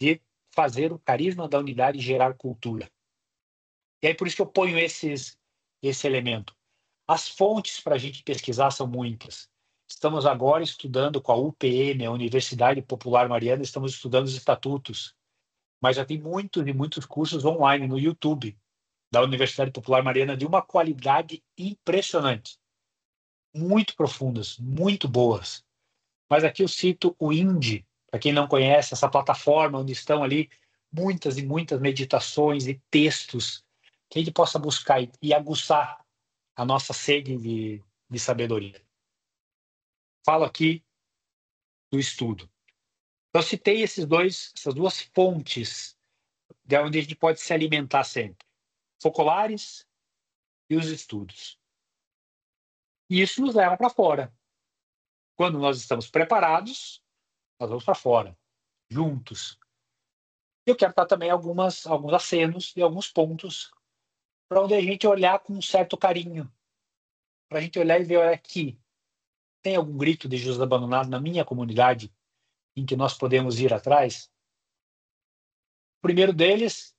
de fazer o carisma da unidade gerar cultura. E aí por isso que eu ponho esse elemento. As fontes para a gente pesquisar são muitas. Estamos agora estudando com a UPM, a Universidade Popular Mariana, estamos estudando os estatutos, mas já tem muitos e muitos cursos online no YouTube da Universidade Popular Mariana de uma qualidade impressionante, muito profundas, muito boas. Mas aqui eu cito o INDE, para quem não conhece, essa plataforma onde estão ali muitas e muitas meditações e textos que a gente possa buscar e aguçar a nossa sede de sabedoria. Falo aqui do estudo. Eu citei essas duas fontes de onde a gente pode se alimentar sempre. Focolares e os estudos. E isso nos leva para fora. Quando nós estamos preparados, nós vamos para fora, juntos. Eu quero dar também alguns acenos e alguns pontos para onde a gente olhar com um certo carinho. Para a gente olhar e ver, olha aqui, tem algum grito de Jesus abandonado na minha comunidade em que nós podemos ir atrás? O primeiro deles,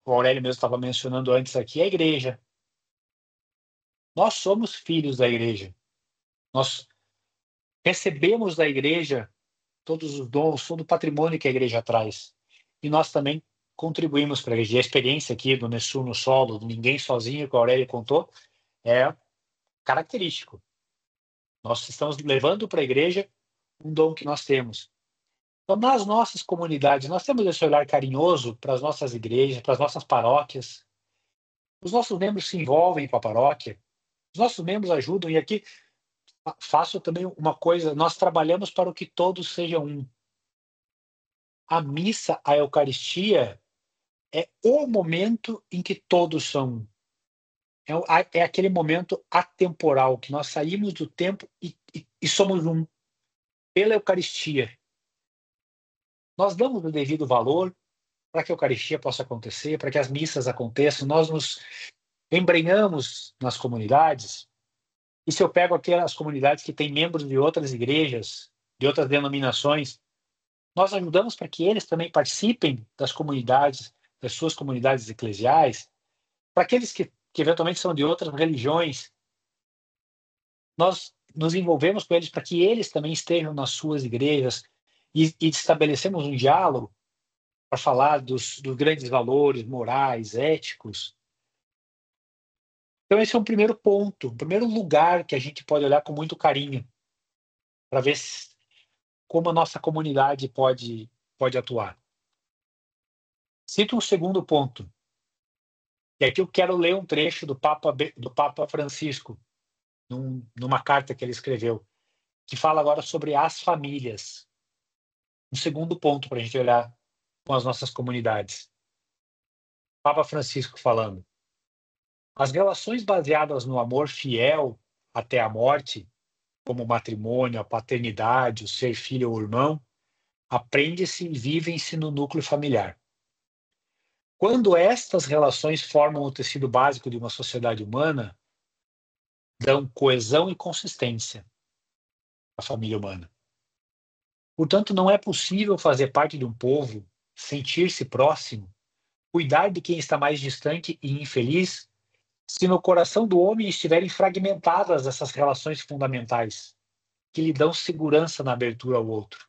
o Aurélio mesmo estava mencionando antes aqui, é a igreja. Nós somos filhos da igreja. Nós recebemos da igreja todos os dons, todo o patrimônio que a igreja traz. E nós também contribuímos para a igreja. E a experiência aqui do Nessun no Solo, do Ninguém Sozinho, que o Aurélio contou, é característico. Nós estamos levando para a igreja um dom que nós temos. Então, nas nossas comunidades, nós temos esse olhar carinhoso para as nossas igrejas, para as nossas paróquias. Os nossos membros se envolvem com a paróquia. Os nossos membros ajudam. E aqui faço também uma coisa, nós trabalhamos para o que todos sejam um. A missa, a Eucaristia, é o momento em que todos são um. É aquele momento atemporal, que nós saímos do tempo e somos um. Pela Eucaristia. Nós damos o devido valor para que a Eucaristia possa acontecer, para que as missas aconteçam. Nós nos embrenhamos nas comunidades. E se eu pego aquelas comunidades que têm membros de outras igrejas, de outras denominações, nós ajudamos para que eles também participem das comunidades, das suas comunidades eclesiais. Para aqueles que eventualmente são de outras religiões, nós nos envolvemos com eles para que eles também estejam nas suas igrejas e estabelecemos um diálogo para falar dos grandes valores morais, éticos. Então esse é um primeiro ponto, um primeiro lugar que a gente pode olhar com muito carinho para ver como a nossa comunidade pode atuar. Cito um segundo ponto. E aqui eu quero ler um trecho do Papa Francisco, numa carta que ele escreveu, que fala agora sobre as famílias. Um segundo ponto para a gente olhar com as nossas comunidades. Papa Francisco falando. As relações baseadas no amor fiel até a morte, como o matrimônio, a paternidade, o ser filho ou irmão, aprende-se e vivem-se no núcleo familiar. Quando estas relações formam o tecido básico de uma sociedade humana, dão coesão e consistência à família humana. Portanto, não é possível fazer parte de um povo, sentir-se próximo, cuidar de quem está mais distante e infeliz, se no coração do homem estiverem fragmentadas essas relações fundamentais, que lhe dão segurança na abertura ao outro.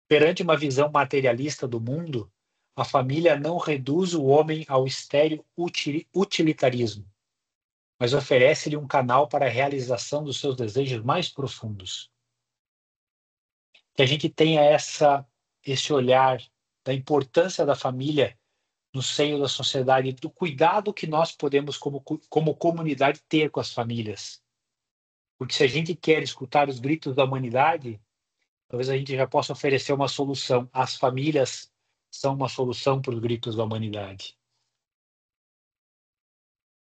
Perante uma visão materialista do mundo, a família não reduz o homem ao estéril utilitarismo, mas oferece-lhe um canal para a realização dos seus desejos mais profundos. Que a gente tenha esse olhar da importância da família no seio da sociedade, do cuidado que nós podemos, como comunidade, ter com as famílias. Porque se a gente quer escutar os gritos da humanidade, talvez a gente já possa oferecer uma solução. As famílias são uma solução para os gritos da humanidade.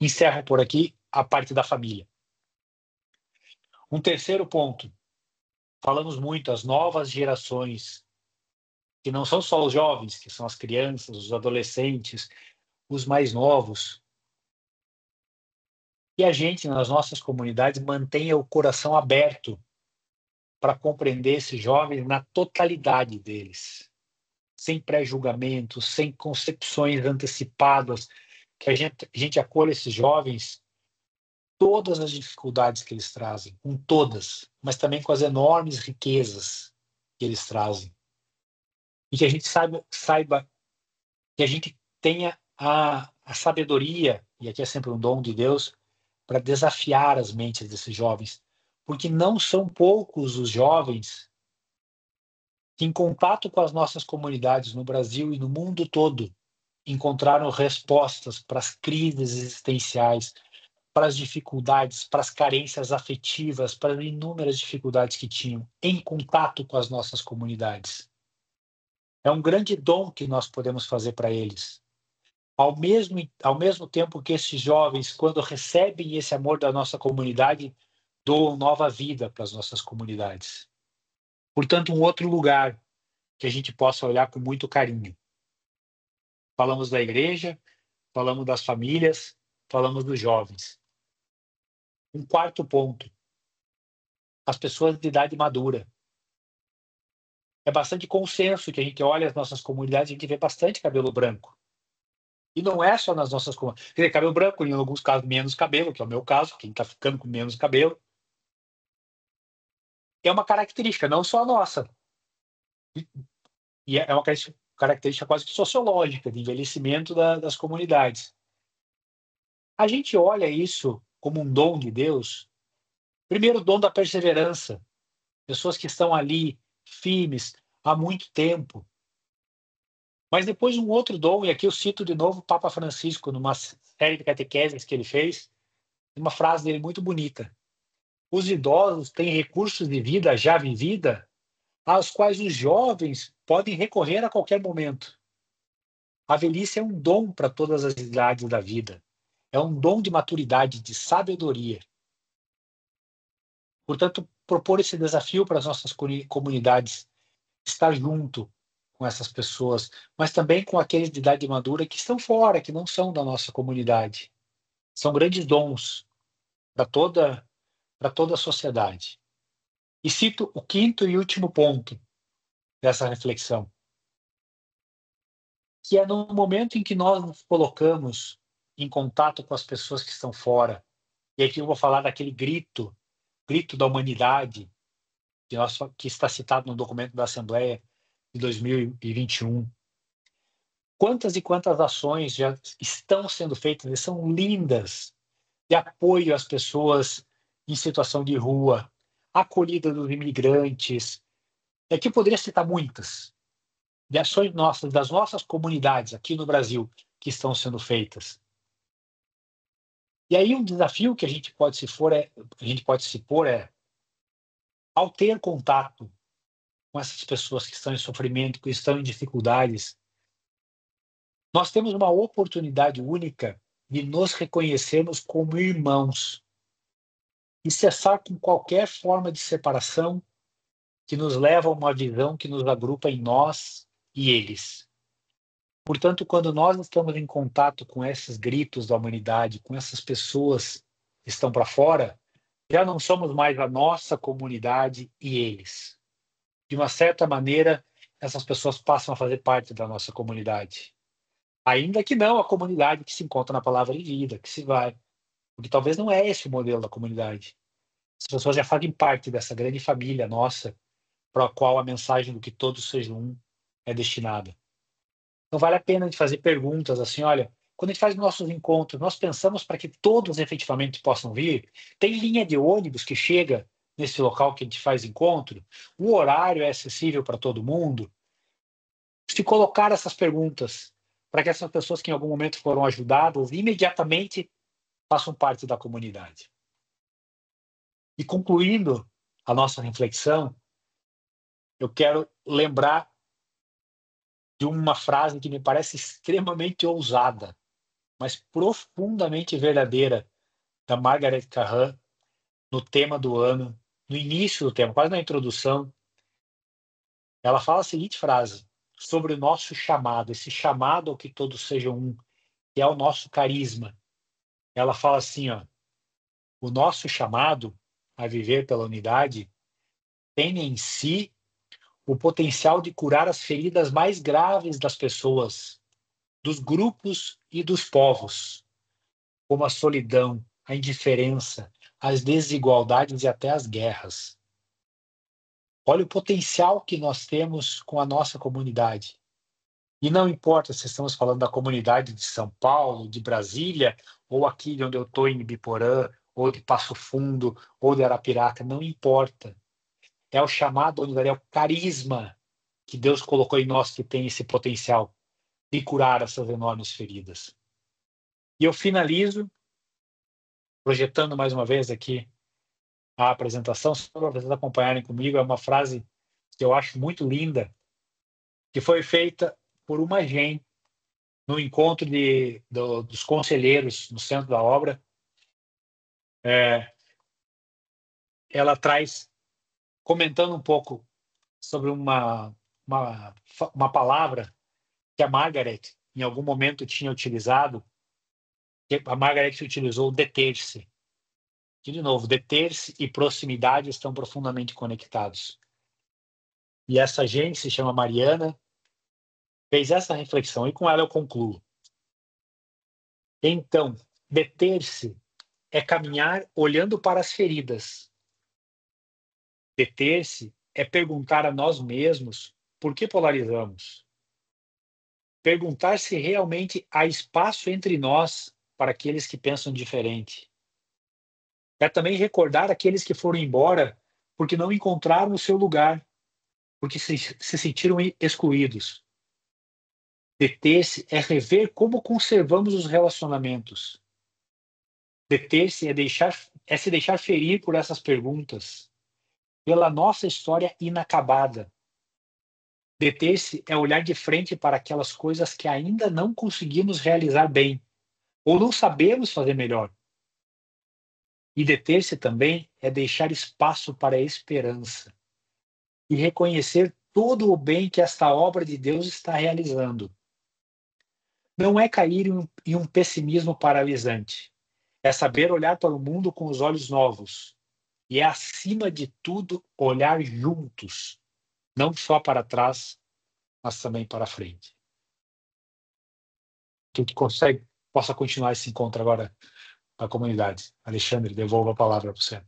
Encerro por aqui a parte da família. Um terceiro ponto. Falamos muito, as novas gerações, que não são só os jovens, que são as crianças, os adolescentes, os mais novos. E a gente, nas nossas comunidades, mantenha o coração aberto para compreender esses jovens na totalidade deles, sem pré-julgamento, sem concepções antecipadas, que a gente acolha esses jovens, todas as dificuldades que eles trazem, com todas, mas também com as enormes riquezas que eles trazem. E que a gente saiba que a gente tenha a sabedoria, e aqui é sempre um dom de Deus, para desafiar as mentes desses jovens, porque não são poucos os jovens que, em contato com as nossas comunidades no Brasil e no mundo todo, encontraram respostas para as crises existenciais, para as dificuldades, para as carências afetivas, para as inúmeras dificuldades que tinham em contato com as nossas comunidades. É um grande dom que nós podemos fazer para eles. Ao mesmo tempo que esses jovens, quando recebem esse amor da nossa comunidade, doam nova vida para as nossas comunidades. Portanto, um outro lugar que a gente possa olhar com muito carinho. Falamos da igreja, falamos das famílias, falamos dos jovens. Um quarto ponto, as pessoas de idade madura. É bastante consenso que a gente olha as nossas comunidades e a gente vê bastante cabelo branco. E não é só nas nossas comunidades. Quer dizer, cabelo branco, em alguns casos, menos cabelo, que é o meu caso, quem está ficando com menos cabelo. É uma característica, não só a nossa. E é uma característica quase que sociológica, de envelhecimento das comunidades. A gente olha isso como um dom de Deus. Primeiro, o dom da perseverança. Pessoas que estão ali, firmes, há muito tempo. Mas depois um outro dom, e aqui eu cito de novo o Papa Francisco, numa série de catequeses que ele fez, uma frase dele muito bonita. Os idosos têm recursos de vida já vivida, aos quais os jovens podem recorrer a qualquer momento. A velhice é um dom para todas as idades da vida. É um dom de maturidade, de sabedoria. Portanto, propor esse desafio para as nossas comunidades, estar junto com essas pessoas, mas também com aqueles de idade madura que estão fora, que não são da nossa comunidade. São grandes dons para toda a sociedade. E cito o quinto e último ponto dessa reflexão, que é no momento em que nós nos colocamos em contato com as pessoas que estão fora. E aqui eu vou falar daquele grito da humanidade, que está citado no documento da Assembleia de 2021. Quantas e quantas ações já estão sendo feitas e são lindas, de apoio às pessoas em situação de rua, acolhida dos imigrantes. E aqui eu poderia citar muitas, de ações nossas, das nossas comunidades aqui no Brasil, que estão sendo feitas. E aí um desafio que a gente pode se pôr é, ao ter contato com essas pessoas que estão em sofrimento, que estão em dificuldades, nós temos uma oportunidade única de nos reconhecermos como irmãos e cessar com qualquer forma de separação que nos leva a uma visão que nos agrupa em nós e eles. Portanto, quando nós estamos em contato com esses gritos da humanidade, com essas pessoas que estão para fora, já não somos mais a nossa comunidade e eles. De uma certa maneira, essas pessoas passam a fazer parte da nossa comunidade. Ainda que não a comunidade que se encontra na palavra de vida, que se vai. Porque talvez não é esse o modelo da comunidade. As pessoas já fazem parte dessa grande família nossa, para a qual a mensagem do que todos sejam um é destinada. Então vale a pena de fazer perguntas assim, olha, quando a gente faz nossos encontros, nós pensamos para que todos efetivamente possam vir? Tem linha de ônibus que chega nesse local que a gente faz encontro? O horário é acessível para todo mundo? Se colocar essas perguntas para que essas pessoas que em algum momento foram ajudadas imediatamente façam parte da comunidade. E concluindo a nossa reflexão, eu quero lembrar de uma frase que me parece extremamente ousada, mas profundamente verdadeira, da Margaret Carran, no tema do ano, no início do tema, quase na introdução. Ela fala a seguinte frase sobre o nosso chamado, esse chamado ao que todos sejam um, que é o nosso carisma. Ela fala assim, ó, o nosso chamado a viver pela unidade tem em si o potencial de curar as feridas mais graves das pessoas, dos grupos e dos povos, como a solidão, a indiferença, as desigualdades e até as guerras. Olha o potencial que nós temos com a nossa comunidade. E não importa se estamos falando da comunidade de São Paulo, de Brasília, ou aqui de onde eu estou, em Ibiporã, ou de Passo Fundo, ou de Arapiraca, não importa. É o chamado, é o carisma que Deus colocou em nós que tem esse potencial de curar essas enormes feridas. E eu finalizo projetando mais uma vez aqui a apresentação, só para vocês acompanharem comigo, é uma frase que eu acho muito linda, que foi feita por uma GEM no encontro dos conselheiros no centro da obra. Ela traz, comentando um pouco sobre uma palavra que a Margaret, em algum momento, tinha utilizado. A Margaret utilizou deter-se. De novo, deter-se e proximidade estão profundamente conectados. E essa gente se chama Mariana, fez essa reflexão, e com ela eu concluo. Então, deter-se é caminhar olhando para as feridas. Deter-se é perguntar a nós mesmos por que polarizamos. Perguntar se realmente há espaço entre nós para aqueles que pensam diferente. É também recordar aqueles que foram embora porque não encontraram o seu lugar, porque se sentiram excluídos. Deter-se é rever como conservamos os relacionamentos. Deter-se é se deixar ferir por essas perguntas, pela nossa história inacabada. Deter-se é olhar de frente para aquelas coisas que ainda não conseguimos realizar bem, ou não sabemos fazer melhor. E deter-se também é deixar espaço para a esperança e reconhecer todo o bem que esta obra de Deus está realizando. Não é cair em um pessimismo paralisante. É saber olhar para o mundo com os olhos novos. E é, acima de tudo, olhar juntos, não só para trás, mas também para frente. Que possa continuar esse encontro agora com a comunidade. Alexandre, devolvo a palavra para você.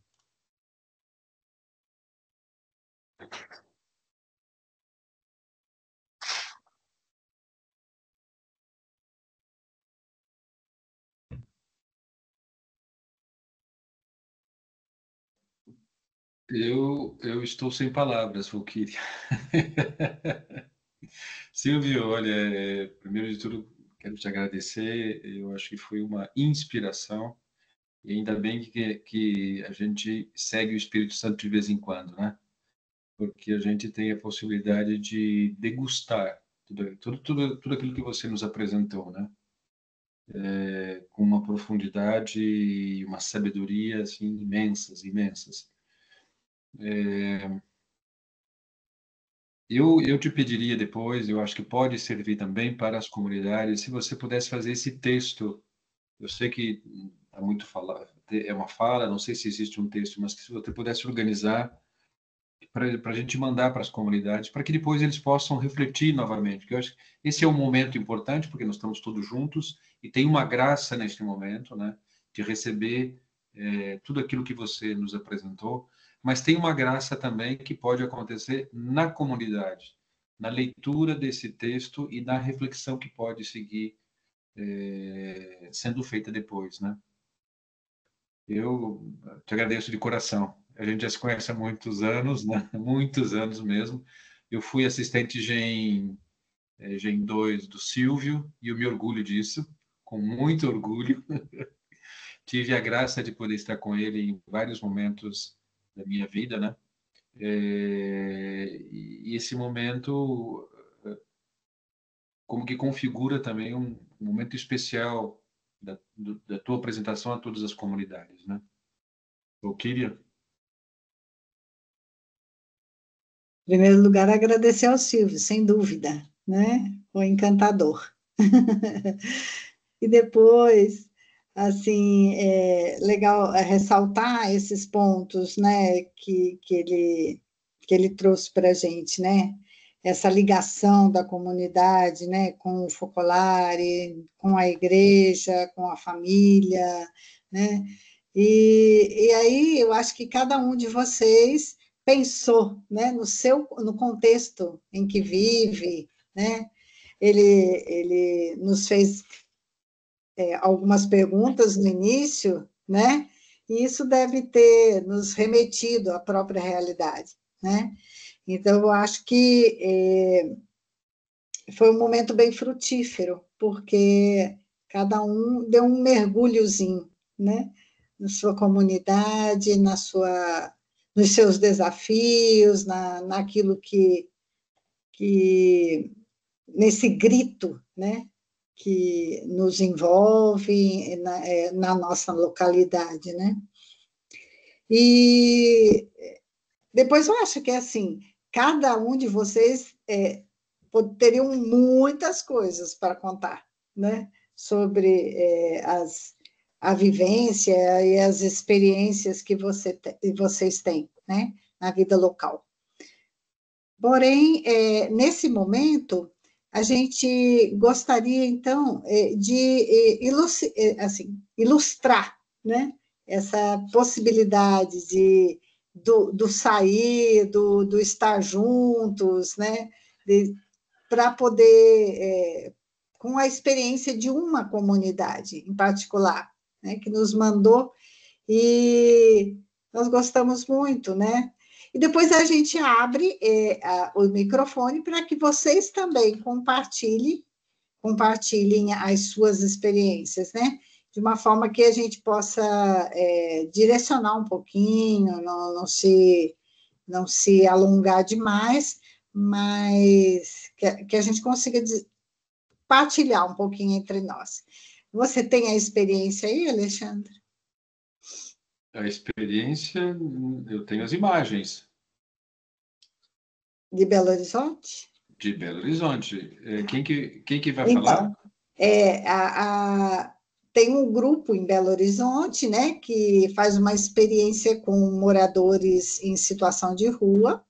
Eu estou sem palavras, Valquíria. Silvio, olha, primeiro de tudo, quero te agradecer. Eu acho que foi uma inspiração. E ainda bem que a gente segue o Espírito Santo de vez em quando, né? Porque a gente tem a possibilidade de degustar tudo aquilo que você nos apresentou, né? Com uma profundidade e uma sabedoria assim imensas. Eu te pediria depois, eu acho que pode servir também para as comunidades, se você pudesse fazer esse texto. Eu sei que está muito falado, é uma fala, não sei se existe um texto, mas que se você pudesse organizar para a gente mandar para as comunidades, para que depois eles possam refletir novamente. Porque eu acho que esse é um momento importante, porque nós estamos todos juntos e tem uma graça neste momento, né, de receber tudo aquilo que você nos apresentou, mas tem uma graça também que pode acontecer na comunidade, na leitura desse texto e na reflexão que pode seguir sendo feita depois, né? Eu te agradeço de coração. A gente já se conhece há muitos anos, né? Muitos anos mesmo. Eu fui assistente Gen 2 do Silvio e eu me orgulho disso, com muito orgulho. Tive a graça de poder estar com ele em vários momentos da minha vida, né? E esse momento como que configura também um momento especial da tua apresentação a todas as comunidades, né? Valquíria? Em primeiro lugar, agradecer ao Silvio, sem dúvida, né? Foi encantador. E depois, assim, é legal ressaltar esses pontos, né, que ele trouxe para a gente, né? Essa ligação da comunidade, né, com o Focolare, com a igreja, com a família, né? E aí eu acho que cada um de vocês pensou, né, no contexto em que vive, né? Ele nos fez algumas perguntas no início, né? E isso deve ter nos remetido à própria realidade, né? Então, eu acho que foi um momento bem frutífero, porque cada um deu um mergulhozinho, né? Na sua comunidade, nos seus desafios, naquilo que nesse grito, né, que nos envolve na nossa localidade, né? E depois eu acho que é assim, cada um de vocês teriam muitas coisas para contar, né, sobre a vivência e as experiências que vocês têm, né, na vida local. Porém, nesse momento, a gente gostaria, então, de ilustrar, né, essa possibilidade do sair, do estar juntos, né, para poder, com a experiência de uma comunidade em particular, né, que nos mandou, e nós gostamos muito, né? E depois a gente abre o microfone para que vocês também compartilhem as suas experiências, né? De uma forma que a gente possa direcionar um pouquinho, não se alongar demais, mas que a gente consiga partilhar um pouquinho entre nós. Você tem a experiência aí, Alexandre? A experiência, eu tenho as imagens. De Belo Horizonte? De Belo Horizonte. Quem que vai falar? Tem um grupo em Belo Horizonte, né, que faz uma experiência com moradores em situação de rua.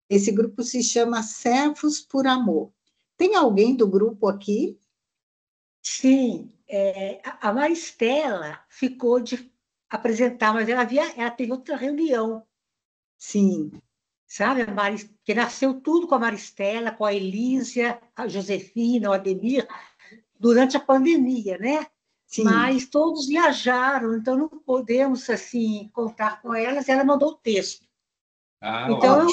Esse grupo se chama Servos por Amor. Tem alguém do grupo aqui? Sim, a Maristela ficou de apresentar, mas ela teve outra reunião. Sim. Sabe, que nasceu tudo com a Maristela, com a Elísia, a Josefina, o Ademir, durante a pandemia, né? Sim. Mas todos viajaram, então não podemos, assim, contar com elas, ela mandou o texto. Então,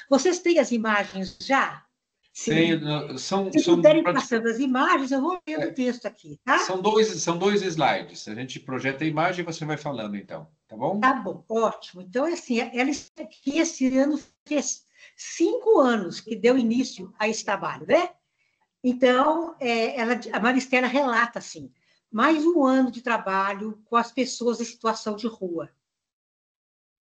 vocês têm as imagens já? Sim. Se puderem passando as imagens, eu vou lendo o texto aqui, tá? São dois slides. A gente projeta a imagem e você vai falando, então. Tá bom? Tá bom, ótimo. Então, assim, ela está aqui esse ano, fez 5 anos que deu início a esse trabalho, né? Então, a Maristela relata, assim, mais um ano de trabalho com as pessoas em situação de rua,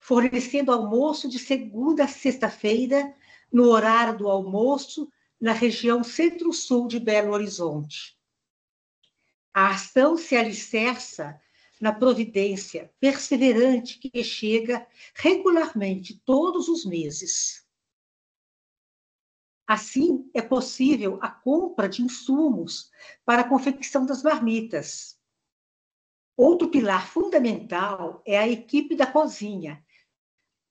fornecendo almoço de segunda a sexta-feira, no horário do almoço, na região centro-sul de Belo Horizonte. A ação se alicerça na providência perseverante que chega regularmente todos os meses. Assim, é possível a compra de insumos para a confecção das marmitas. Outro pilar fundamental é a equipe da cozinha,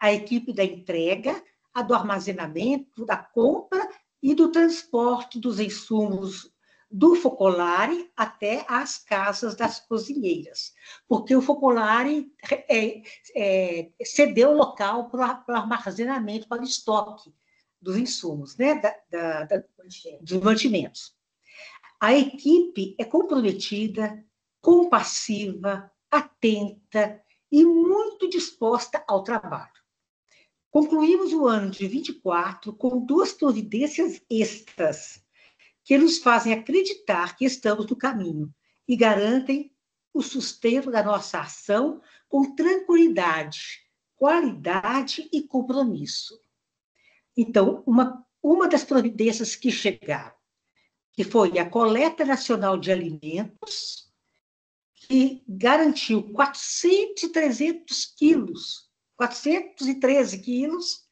a equipe da entrega, a do armazenamento, da compra e do transporte dos insumos do Focolare até as casas das cozinheiras, porque o Focolare cedeu o local para o armazenamento, para o estoque dos insumos, né, dos mantimentos. A equipe é comprometida, compassiva, atenta e muito disposta ao trabalho. Concluímos o ano de 24 com 2 providências extras, que nos fazem acreditar que estamos no caminho e garantem o sustento da nossa ação com tranquilidade, qualidade e compromisso. Então, uma das providências que chegaram, que foi a Coleta Nacional de Alimentos, que garantiu 413 quilos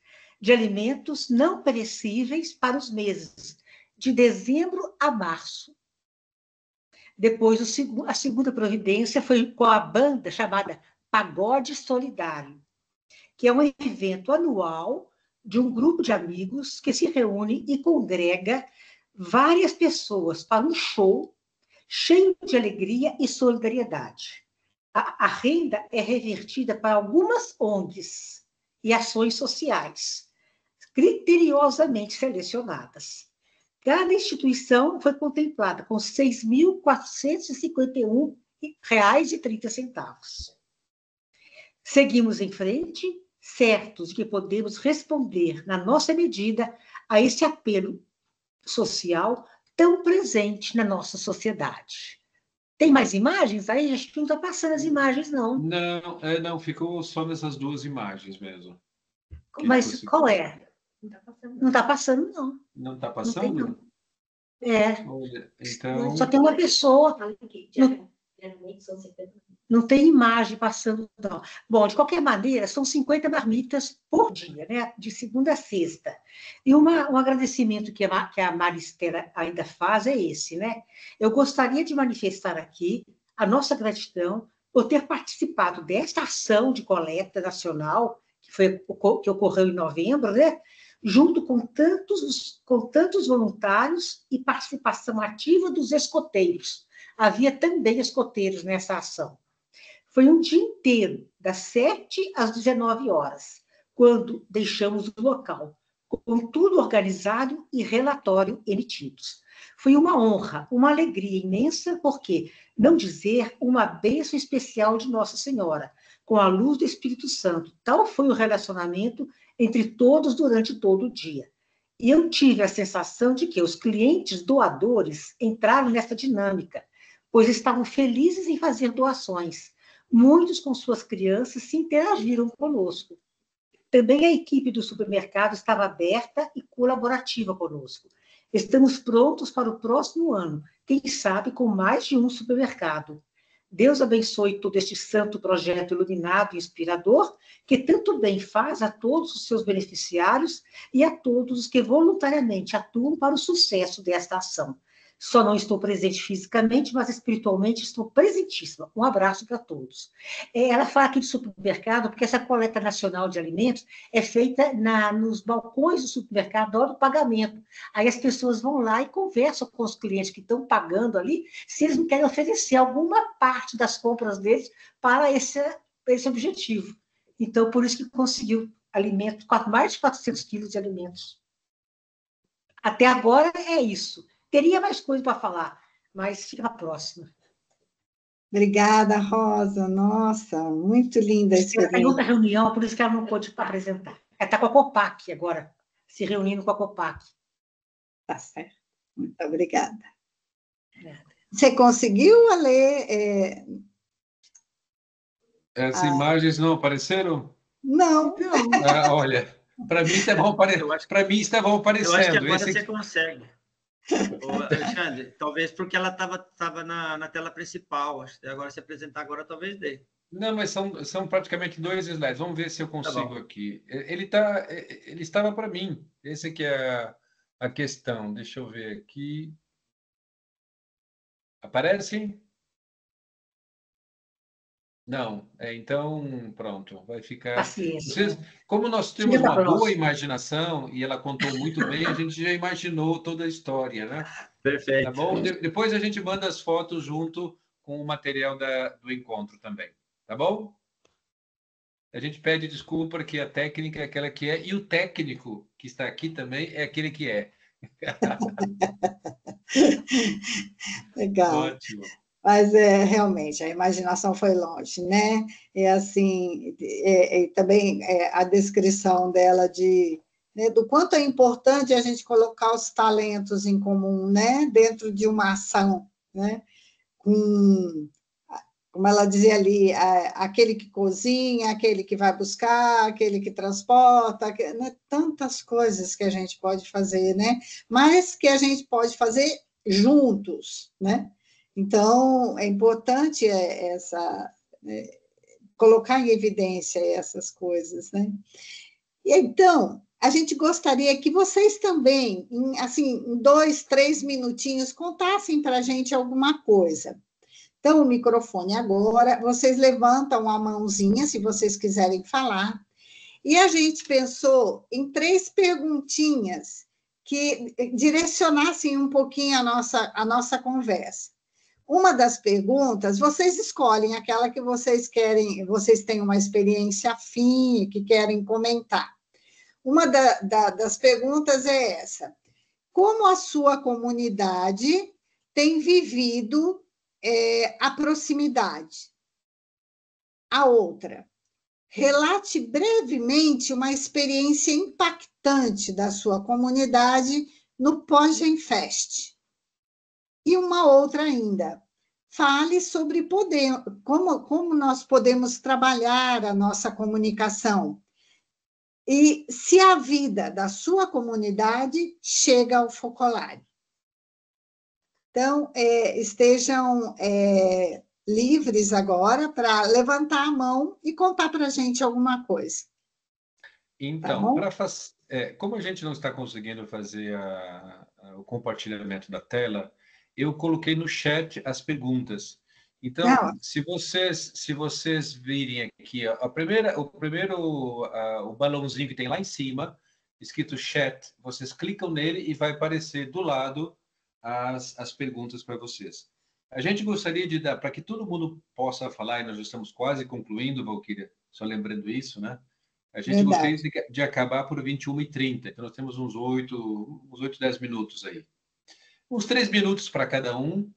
de alimentos não perecíveis para os meses de dezembro a março. Depois, a segunda providência foi com a banda chamada Pagode Solidário, que é um evento anual de um grupo de amigos que se reúne e congrega várias pessoas para um show cheio de alegria e solidariedade. A renda é revertida para algumas ONGs e ações sociais, criteriosamente selecionadas. Cada instituição foi contemplada com R$ 6.451,30. Seguimos em frente, certos de que podemos responder, na nossa medida, a esse apelo social tão presente na nossa sociedade. Tem mais imagens aí? Acho que não está passando as imagens, não. Não, ficou só nessas 2 imagens mesmo. Mas qual é? Não está passando, não. Não está passando? Não. É. Olha, então... Só tem uma pessoa. Não tem imagem passando, não. Bom, de qualquer maneira, são 50 marmitas por dia, né? De segunda a sexta. E um agradecimento que a Maristela ainda faz é esse, né? Eu gostaria de manifestar aqui a nossa gratidão por ter participado desta ação de coleta nacional, que ocorreu em novembro, né? Junto com tantos voluntários e participação ativa dos escoteiros. Havia também escoteiros nessa ação. Foi um dia inteiro, das 7 às 19 horas, quando deixamos o local, com tudo organizado e relatório emitidos. Foi uma honra, uma alegria imensa, porque, não dizer, uma bênção especial de Nossa Senhora, com a luz do Espírito Santo. Tal foi o relacionamento entre todos durante todo o dia. E eu tive a sensação de que os clientes doadores entraram nessa dinâmica, pois estavam felizes em fazer doações. Muitos com suas crianças se interagiram conosco. Também a equipe do supermercado estava aberta e colaborativa conosco. Estamos prontos para o próximo ano, quem sabe com mais de um supermercado. Deus abençoe todo este santo projeto iluminado e inspirador, que tanto bem faz a todos os seus beneficiários e a todos os que voluntariamente atuam para o sucesso desta ação. Só não estou presente fisicamente, mas espiritualmente estou presentíssima. Um abraço para todos. Ela fala aqui de supermercado, porque essa coleta nacional de alimentos é feita nos balcões do supermercado, na hora do pagamento. Aí as pessoas vão lá e conversam com os clientes que estão pagando ali, se eles não querem oferecer alguma parte das compras deles para esse objetivo. Então, por isso que conseguiu alimentos, mais de 400 quilos de alimentos. Até agora é isso. Teria mais coisa para falar, mas fica na próxima. Obrigada, Rosa. Nossa, muito linda a experiência. Ela tem outra reunião, por isso que ela não pôde apresentar. Ela está com a Copac agora, se reunindo com a Copac. Tá certo. Muito obrigada. Você conseguiu ler? As imagens não apareceram? Não. Olha, para mim estavam aparecendo. Eu acho que agora você consegue. Alexandre, talvez porque ela estava na tela principal. Acho que agora, se apresentar agora, talvez dê. Não, mas são praticamente 2 slides. Vamos ver se eu consigo aqui. Ele estava para mim. Esse aqui é a questão. Deixa eu ver aqui. Aparece? Não. Então, pronto. Vai ficar... Paciência. Como nós temos uma boa imaginação, e ela contou muito bem, a gente já imaginou toda a história, né? Perfeito. Tá bom? Depois a gente manda as fotos junto com o material do encontro também. Tá bom? A gente pede desculpa porque a técnica é aquela que é, e o técnico que está aqui também é aquele que é. Legal. Ótimo. Mas realmente a imaginação foi longe, né? E assim, também a descrição dela do quanto é importante a gente colocar os talentos em comum, né? Dentro de uma ação, né? Como ela dizia ali, aquele que cozinha, aquele que vai buscar, aquele que transporta, né? Tantas coisas que a gente pode fazer, né? Mas que a gente pode fazer juntos, né? Então, é importante colocar em evidência essas coisas, né? E então, a gente gostaria que vocês também, em 2, 3 minutinhos, contassem para a gente alguma coisa. Então, o microfone agora, vocês levantam a mãozinha, se vocês quiserem falar, e a gente pensou em 3 perguntinhas que direcionassem um pouquinho a nossa conversa. Uma das perguntas, vocês escolhem aquela que vocês querem, vocês têm uma experiência afim, que querem comentar. Uma das perguntas é essa: como a sua comunidade tem vivido a proximidade? A outra: relate brevemente uma experiência impactante da sua comunidade no Pós-Genfest. E uma outra ainda, fale sobre como nós podemos trabalhar a nossa comunicação e se a vida da sua comunidade chega ao Focolare. Então, estejam livres agora para levantar a mão e contar para a gente alguma coisa. Então, como a gente não está conseguindo fazer o compartilhamento da tela, eu coloquei no chat as perguntas. Então, se vocês virem aqui, o balãozinho que tem lá em cima, escrito chat, vocês clicam nele e vai aparecer do lado as perguntas para vocês. A gente gostaria de dar, para que todo mundo possa falar, e nós já estamos quase concluindo, Valquíria, só lembrando isso, né? A gente gostaria de acabar por 21h30, então nós temos uns 8, 10 minutos aí. Uns 3 minutos para cada um,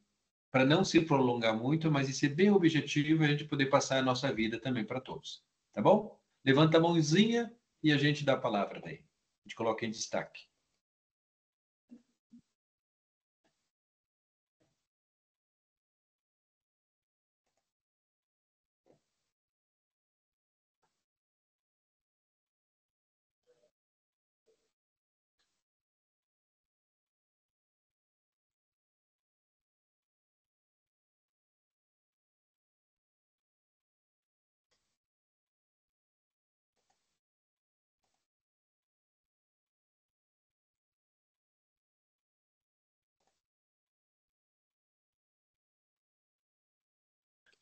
para não se prolongar muito, mas ser bem objetivo e a gente poder passar a nossa vida também para todos. Tá bom? Levanta a mãozinha e a gente dá a palavra daí. A gente coloca em destaque.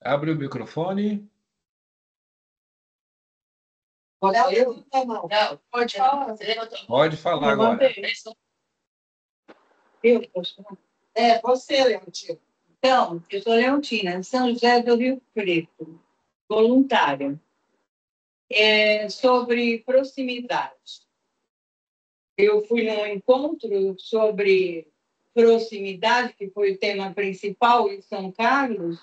Abre o microfone. Pode falar. Pode falar agora. Você, Leontina. Então, eu sou Leontina, de São José do Rio Preto, voluntária. Sobre proximidade. Eu fui num encontro sobre proximidade, que foi o tema principal em São Carlos,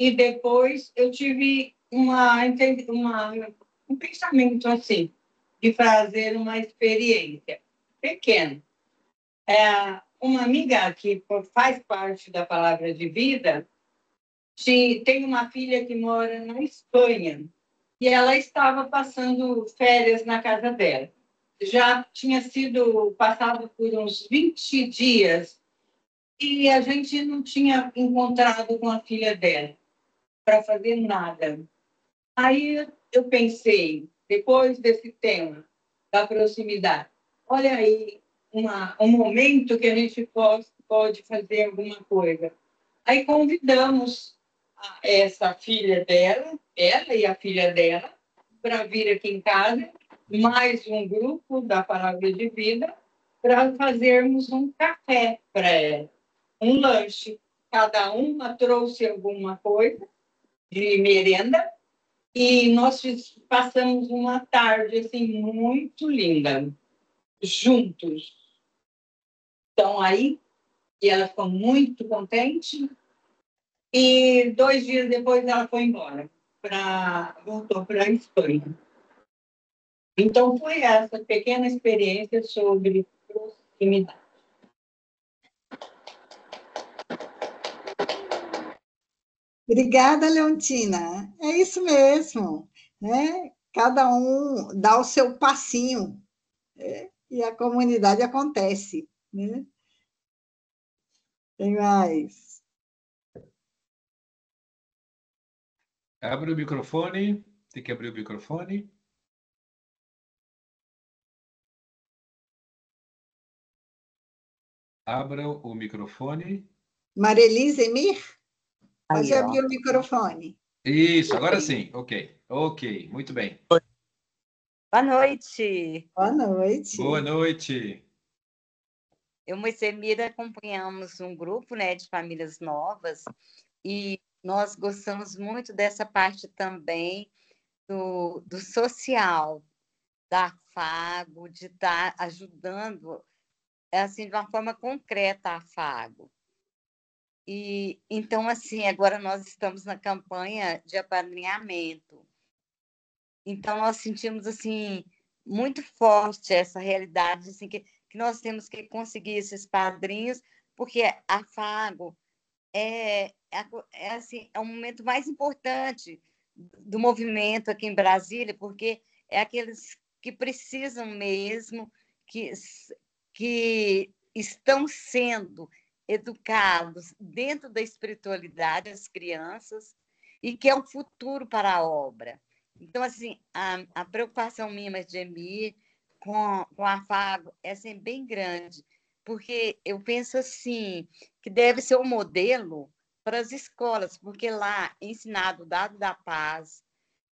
e depois eu tive um pensamento assim, de fazer uma experiência pequena. Uma amiga que faz parte da Palavra de Vida tem uma filha que mora na Espanha e ela estava passando férias na casa dela. Já tinha sido passado por uns 20 dias e a gente não tinha encontrado com a filha dela para fazer nada. Aí eu pensei, depois desse tema da proximidade, olha aí um momento que a gente pode fazer alguma coisa. Aí convidamos essa filha dela, ela e a filha dela, para vir aqui em casa, mais um grupo da Palavra de Vida, para fazermos um café para ela, um lanche. Cada uma trouxe alguma coisa de merenda e nós passamos uma tarde assim muito linda, juntos. Então aí, e ela ficou muito contente. E 2 dias depois ela foi embora, voltou para a Espanha. Então foi essa pequena experiência sobre proximidade. Obrigada, Leontina. É isso mesmo, né? Cada um dá o seu passinho, e a comunidade acontece, né? Tem mais. Abre o microfone. Tem que abrir o microfone. Abra o microfone. Marelise Emir? Pode abrir o microfone. Isso, agora sim. Ok, muito bem. Boa noite. Boa noite. Boa noite. Eu e Moicemira acompanhamos um grupo, né, de famílias novas e nós gostamos muito dessa parte também do social, da Afago, de estar ajudando assim, de uma forma concreta a Afago. E, então, assim, agora nós estamos na campanha de apadrinhamento. Então, nós sentimos, assim, muito forte essa realidade, assim, que nós temos que conseguir esses padrinhos, porque a Fago assim, é um momento mais importante do movimento aqui em Brasília, porque é aqueles que precisam mesmo, que estão sendo educados dentro da espiritualidade, as crianças, e que é um futuro para a obra. Então, assim, a preocupação minha, mas de Emir, com a Fago é assim, bem grande, porque eu penso assim, que deve ser um modelo para as escolas, porque lá é ensinado o dado da paz,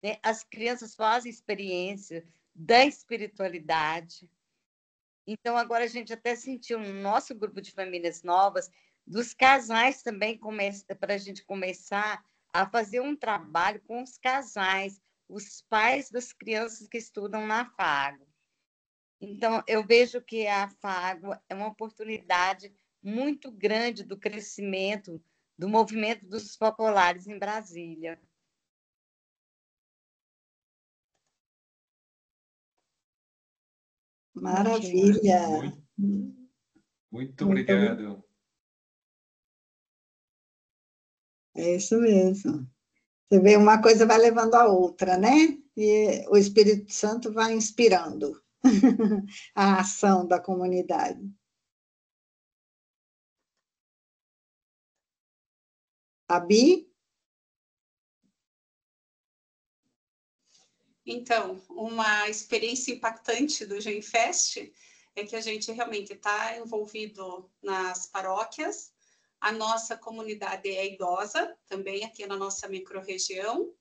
né? As crianças fazem experiência da espiritualidade. Então, agora a gente até sentiu no nosso grupo de famílias novas, dos casais também, para a gente começar a fazer um trabalho com os casais, os pais das crianças que estudam na Fago. Então, eu vejo que a Fago é uma oportunidade muito grande do crescimento do movimento dos focolares em Brasília. Maravilha! Muito obrigado. É isso mesmo. Você vê, uma coisa vai levando a outra, né? E o Espírito Santo vai inspirando a ação da comunidade. Abi? Então, uma experiência impactante do GenFest é que a gente realmente está envolvido nas paróquias. A nossa comunidade é idosa, também aqui na nossa microrregião,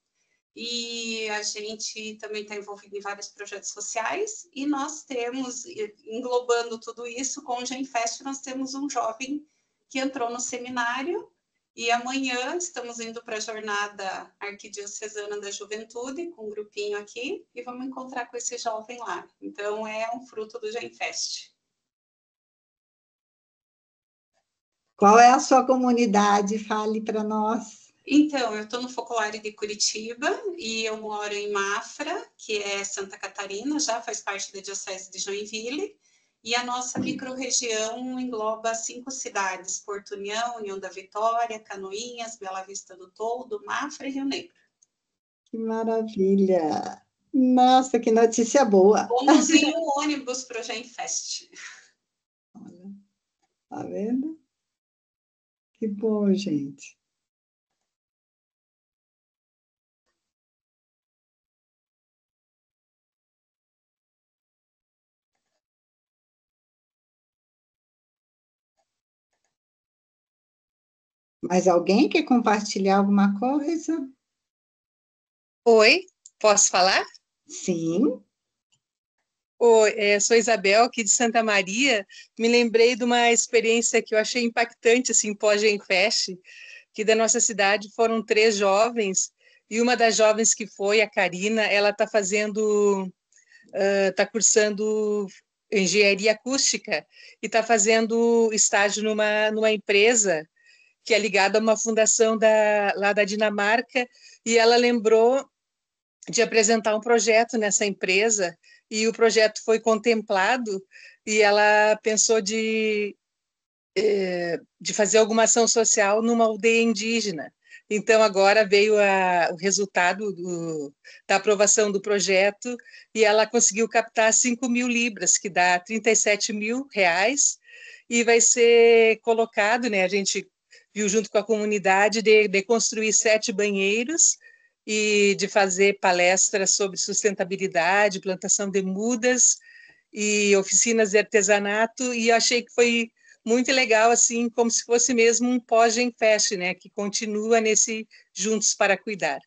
e a gente também está envolvido em vários projetos sociais, e nós temos, englobando tudo isso, com o GenFest, nós temos um jovem que entrou no seminário, e amanhã estamos indo para a Jornada Arquidiocesana da Juventude, com um grupinho aqui, e vamos encontrar com esse jovem lá. Então, é um fruto do GenFest. Qual é a sua comunidade? Fale para nós. Então, eu estou no Focolare de Curitiba e eu moro em Mafra, que é Santa Catarina, já faz parte da Diocese de Joinville, e a nossa microrregião engloba 5 cidades: Porto União, União da Vitória, Canoinhas, Bela Vista do Toldo, Mafra e Rio Negro. Que maravilha! Nossa, que notícia boa! Vamos em um ônibus para o GenFest. Olha, tá vendo? Que bom, gente. Mais alguém quer compartilhar alguma coisa? Oi, posso falar? Sim. Oi, sou Isabel, aqui de Santa Maria. Me lembrei de uma experiência que eu achei impactante, assim, pós-GenFest, que da nossa cidade foram 3 jovens, e uma das jovens que foi, a Karina, ela está está cursando engenharia acústica e está fazendo estágio numa empresa que é ligada a uma fundação lá da Dinamarca, e ela lembrou de apresentar um projeto nessa empresa, e o projeto foi contemplado, e ela pensou de fazer alguma ação social numa aldeia indígena. Então, agora veio o resultado da aprovação do projeto, e ela conseguiu captar 5.000 libras, que dá 37 mil reais, e vai ser colocado, né, a gente viu junto com a comunidade, de construir 7 banheiros, e de fazer palestras sobre sustentabilidade, plantação de mudas, e oficinas de artesanato, e eu achei que foi muito legal, assim, como se fosse mesmo um pós-GenFest, né, que continua nesse Juntos para Cuidar.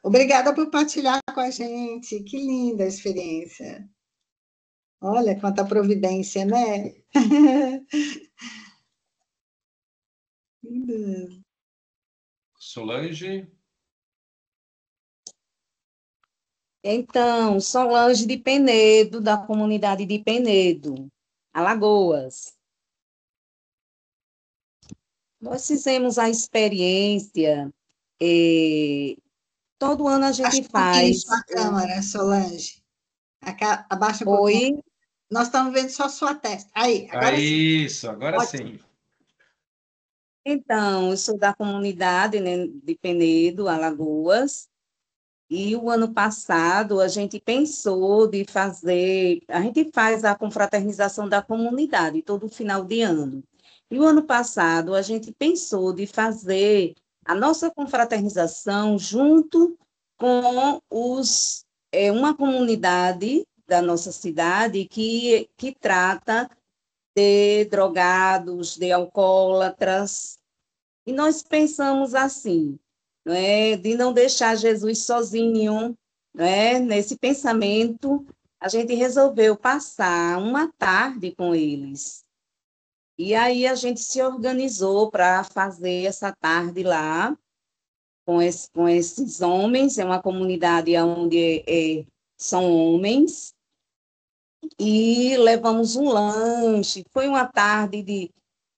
Obrigada por partilhar com a gente, que linda a experiência. Olha, quanta providência, né? Solange? Então, Solange de Penedo, da comunidade de Penedo, Alagoas. Nós fizemos a experiência, todo ano a gente faz. Sua câmera, Solange. Abaixa um pouquinho. Oi? Nós estamos vendo só sua testa. Aí, agora sim. Isso, agora Ótimo. sim. Então, eu sou da comunidade, né, de Penedo, Alagoas, e o ano passado a gente pensou de fazer, a gente faz a confraternização da comunidade todo final de ano. E o ano passado a gente pensou de fazer a nossa confraternização junto com uma comunidade da nossa cidade que trata de drogados, de alcoólatras. E nós pensamos assim, não é, de não deixar Jesus sozinho, não é? Nesse pensamento, a gente resolveu passar uma tarde com eles. E aí a gente se organizou para fazer essa tarde lá, com esses homens, é uma comunidade onde são homens, e levamos um lanche, foi uma tarde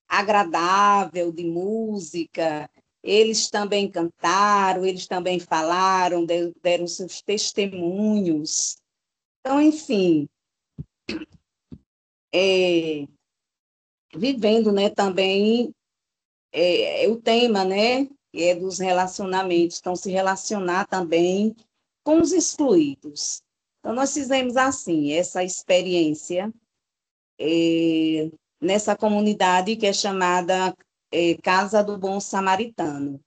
agradável, de música, eles também cantaram, eles também falaram, deram seus testemunhos. Então, enfim, vivendo, né, também o tema, né, dos relacionamentos, então se relacionar também com os excluídos. Então, nós fizemos assim, essa experiência nessa comunidade que é chamada Casa do Bom Samaritano,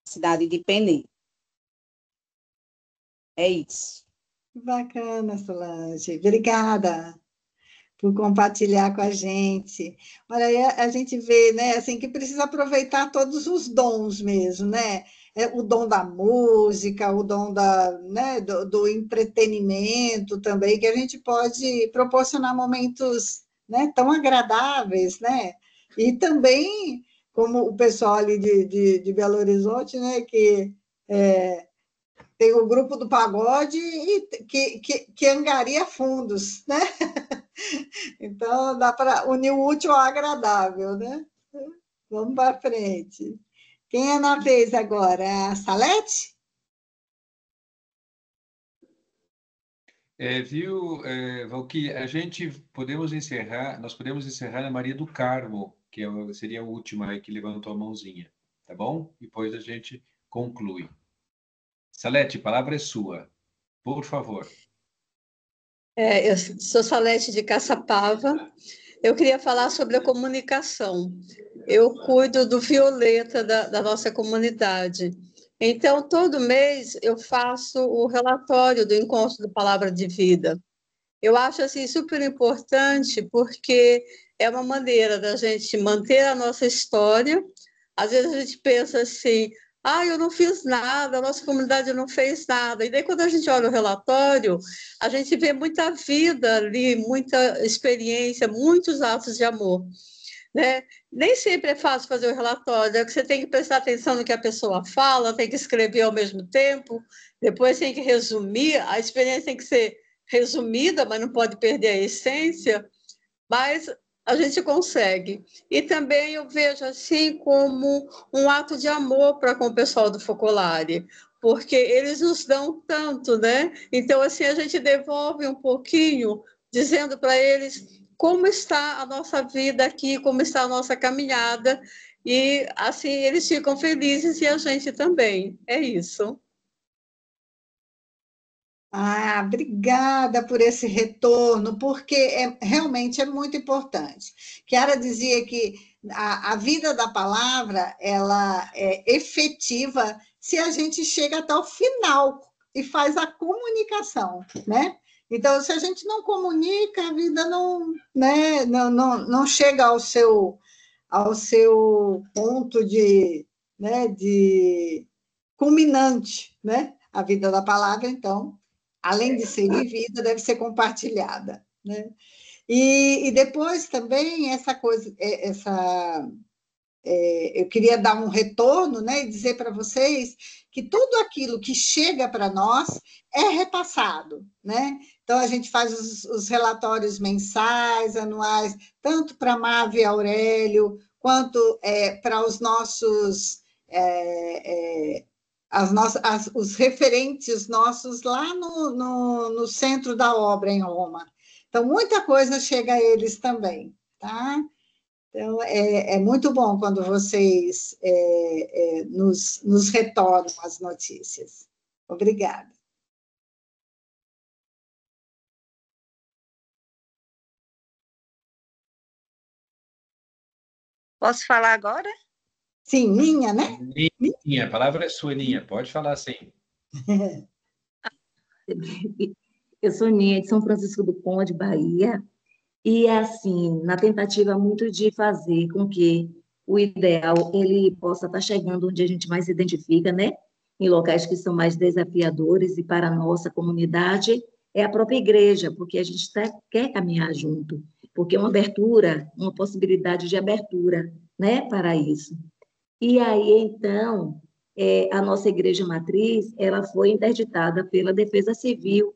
cidade de Penedo. É isso. Bacana, Solange. Obrigada por compartilhar com a gente. Olha, aí a gente vê, né, assim, que precisa aproveitar todos os dons mesmo, né? O dom da música, o dom né, do entretenimento também, que a gente pode proporcionar momentos, né, tão agradáveis, né? E também, como o pessoal ali de Belo Horizonte, né, que tem o grupo do pagode que angaria fundos, né? Então, dá para unir o útil ao agradável, né? Vamos para frente. Quem é na vez agora? A Salete? Viu, Valquí, nós podemos encerrar na Maria do Carmo, que seria a última aí que levantou a mãozinha, tá bom? Depois a gente conclui. Salete, a palavra é sua, por favor. Eu sou Salete de Caçapava. Eu queria falar sobre a comunicação. Eu cuido do Violeta da nossa comunidade. Então, todo mês eu faço o relatório do encontro do Palavra de Vida. Eu acho assim super importante porque é uma maneira da gente manter a nossa história. Às vezes a gente pensa assim, eu não fiz nada, a nossa comunidade não fez nada. E daí, quando a gente olha o relatório, a gente vê muita vida ali, muita experiência, muitos atos de amor, né? Nem sempre é fácil fazer o relatório, é que você tem que prestar atenção no que a pessoa fala, tem que escrever ao mesmo tempo, depois tem que resumir, a experiência tem que ser resumida, mas não pode perder a essência, mas a gente consegue. E também eu vejo assim como um ato de amor para com o pessoal do Focolare, porque eles nos dão tanto, né? Então, assim, a gente devolve um pouquinho, dizendo para eles como está a nossa vida aqui, como está a nossa caminhada, e assim eles ficam felizes e a gente também. É isso. Obrigada por esse retorno, porque realmente é muito importante. Chiara dizia que a vida da palavra ela é efetiva se a gente chega até o final e faz a comunicação, né? Então, se a gente não comunica, a vida não, né, não chega ao seu ponto né, de culminante, né? A vida da palavra, então, além de ser vivida, deve ser compartilhada, né? E depois também essa coisa, eu queria dar um retorno, né, e dizer para vocês que tudo aquilo que chega para nós é repassado, né? Então, a gente faz os relatórios mensais, anuais, tanto para a Mave e Aurélio, quanto para os nossos, os referentes nossos lá no centro da obra em Roma. Então, muita coisa chega a eles também, tá? Então, é muito bom quando vocês nos retornam as notícias. Obrigada. Posso falar agora? Sim, Ninha, né? Ninha, a palavra é sua, Ninha. Pode falar sim. Eu sou Ninha de São Francisco do Conde, Bahia, e assim, na tentativa muito de fazer com que o ideal ele possa estar chegando onde a gente mais se identifica, né? Em locais que são mais desafiadores, e para a nossa comunidade é a própria igreja, porque a gente quer caminhar junto, porque é uma abertura, uma possibilidade de abertura, né, para isso. E aí, então, a nossa igreja matriz, ela foi interditada pela Defesa Civil,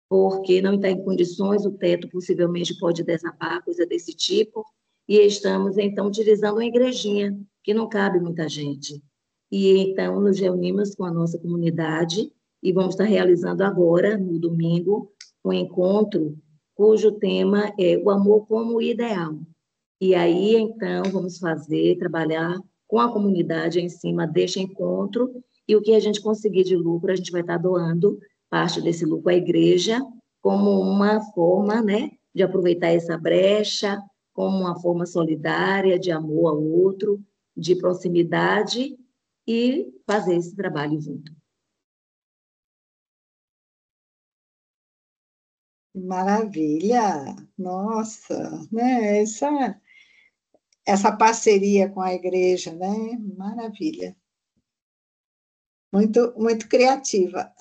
porque não está em condições, o teto possivelmente pode desabar, coisa desse tipo, e estamos, então, utilizando uma igrejinha, que não cabe muita gente. E, então, nos reunimos com a nossa comunidade e vamos estar realizando agora, no domingo, um encontro cujo tema é o amor como ideal. E aí, então, vamos trabalhar com a comunidade em cima deste encontro, e o que a gente conseguir de lucro, a gente vai estar doando parte desse lucro à igreja, como uma forma, né, de aproveitar essa brecha, como uma forma solidária, de amor ao outro, de proximidade, e fazer esse trabalho junto. Maravilha! Nossa, né? Essa parceria com a igreja, né? Maravilha. Muito, muito criativa.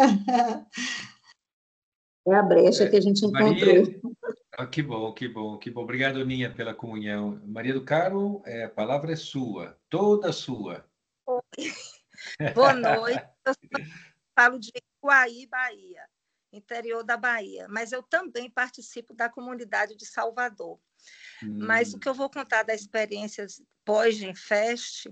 É a brecha que a gente encontrou. Maria, que bom, que bom, que bom. Obrigado, Ninha, pela comunhão. Maria do Carmo, a palavra é sua, toda sua. Boa noite. Eu falo de Iguaí, Bahia, interior da Bahia, mas eu também participo da comunidade de Salvador. Mas o que eu vou contar da experiência pós-Genfest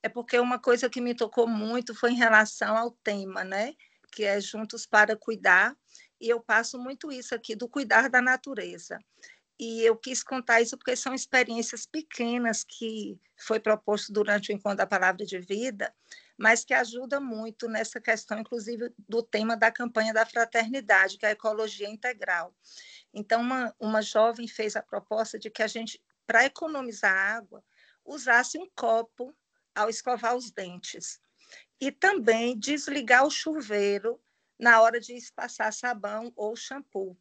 é porque uma coisa que me tocou muito foi em relação ao tema, né? Que é Juntos para Cuidar, e eu passo muito isso aqui, do cuidar da natureza. E eu quis contar isso porque são experiências pequenas que foi proposto durante o Encontro da Palavra de Vida, mas que ajuda muito nessa questão, inclusive, do tema da campanha da fraternidade, que é a ecologia integral. Então, uma jovem fez a proposta de que a gente, para economizar água, usasse um copo ao escovar os dentes. E também desligar o chuveiro na hora de passar sabão ou shampoo,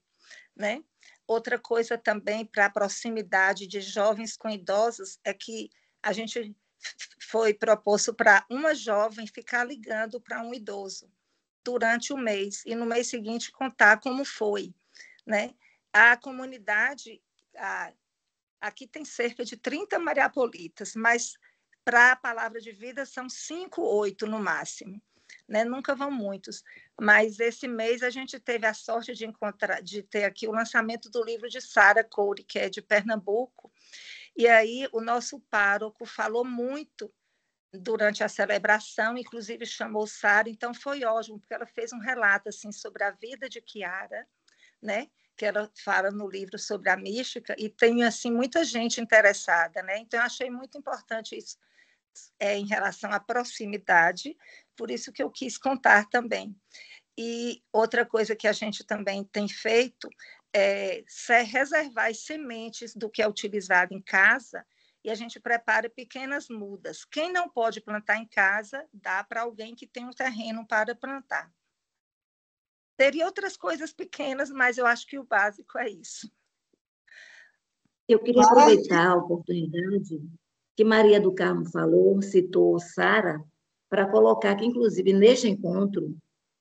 né? Outra coisa também para a proximidade de jovens com idosos é que a gente foi proposto para uma jovem ficar ligando para um idoso durante o mês e no mês seguinte contar como foi, né? A comunidade, aqui tem cerca de 30 mariapolitas, mas para a Palavra de Vida são 5, 8 no máximo, né? Nunca vão muitos, mas esse mês a gente teve a sorte de ter aqui o lançamento do livro de Sara Coure, que é de Pernambuco, e aí o nosso pároco falou muito durante a celebração, inclusive chamou Sara, então foi ótimo, porque ela fez um relato assim, sobre a vida de Chiara, né? Que ela fala no livro sobre a mística, e tem assim, muita gente interessada, né? Então, eu achei muito importante isso em relação à proximidade, por isso que eu quis contar também. E outra coisa que a gente também tem feito é reservar as sementes do que é utilizado em casa, e a gente prepara pequenas mudas. Quem não pode plantar em casa, dá para alguém que tem um terreno para plantar. Teria outras coisas pequenas, mas eu acho que o básico é isso. Eu queria aproveitar a oportunidade que Maria do Carmo falou, citou Sara, para colocar que, inclusive, neste encontro,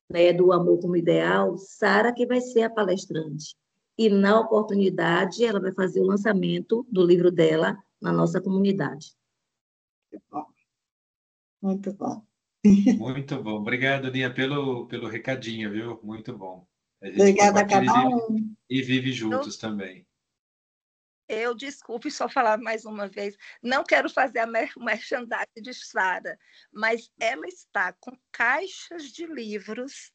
né, do Amor como Ideal, Sara que vai ser a palestrante. E, na oportunidade, ela vai fazer o lançamento do livro dela na nossa comunidade. Muito bom. Muito bom. Obrigado, Ninha, pelo recadinho, viu? Muito bom. A gente Obrigada a cada um. e vive juntos também. Eu, desculpe só falar mais uma vez, não quero fazer a merchandising de Sara, mas ela está com caixas de livros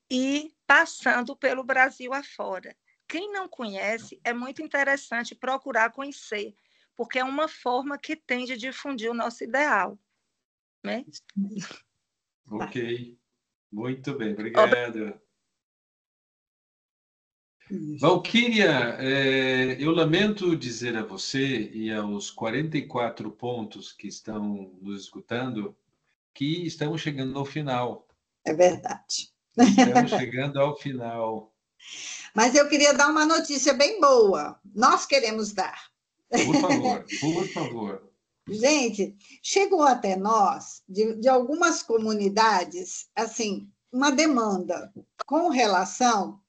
e passando pelo Brasil afora. Quem não conhece, é muito interessante procurar conhecer, porque é uma forma que tem de difundir o nosso ideal. Né? Ok, muito bem, obrigado. Valquíria, eu lamento dizer a você e aos 44 pontos que estão nos escutando que estamos chegando ao final. É verdade. Estamos chegando ao final. Mas eu queria dar uma notícia bem boa. Nós queremos dar. Por favor, por favor. Gente, chegou até nós, de algumas comunidades, assim, uma demanda com relação...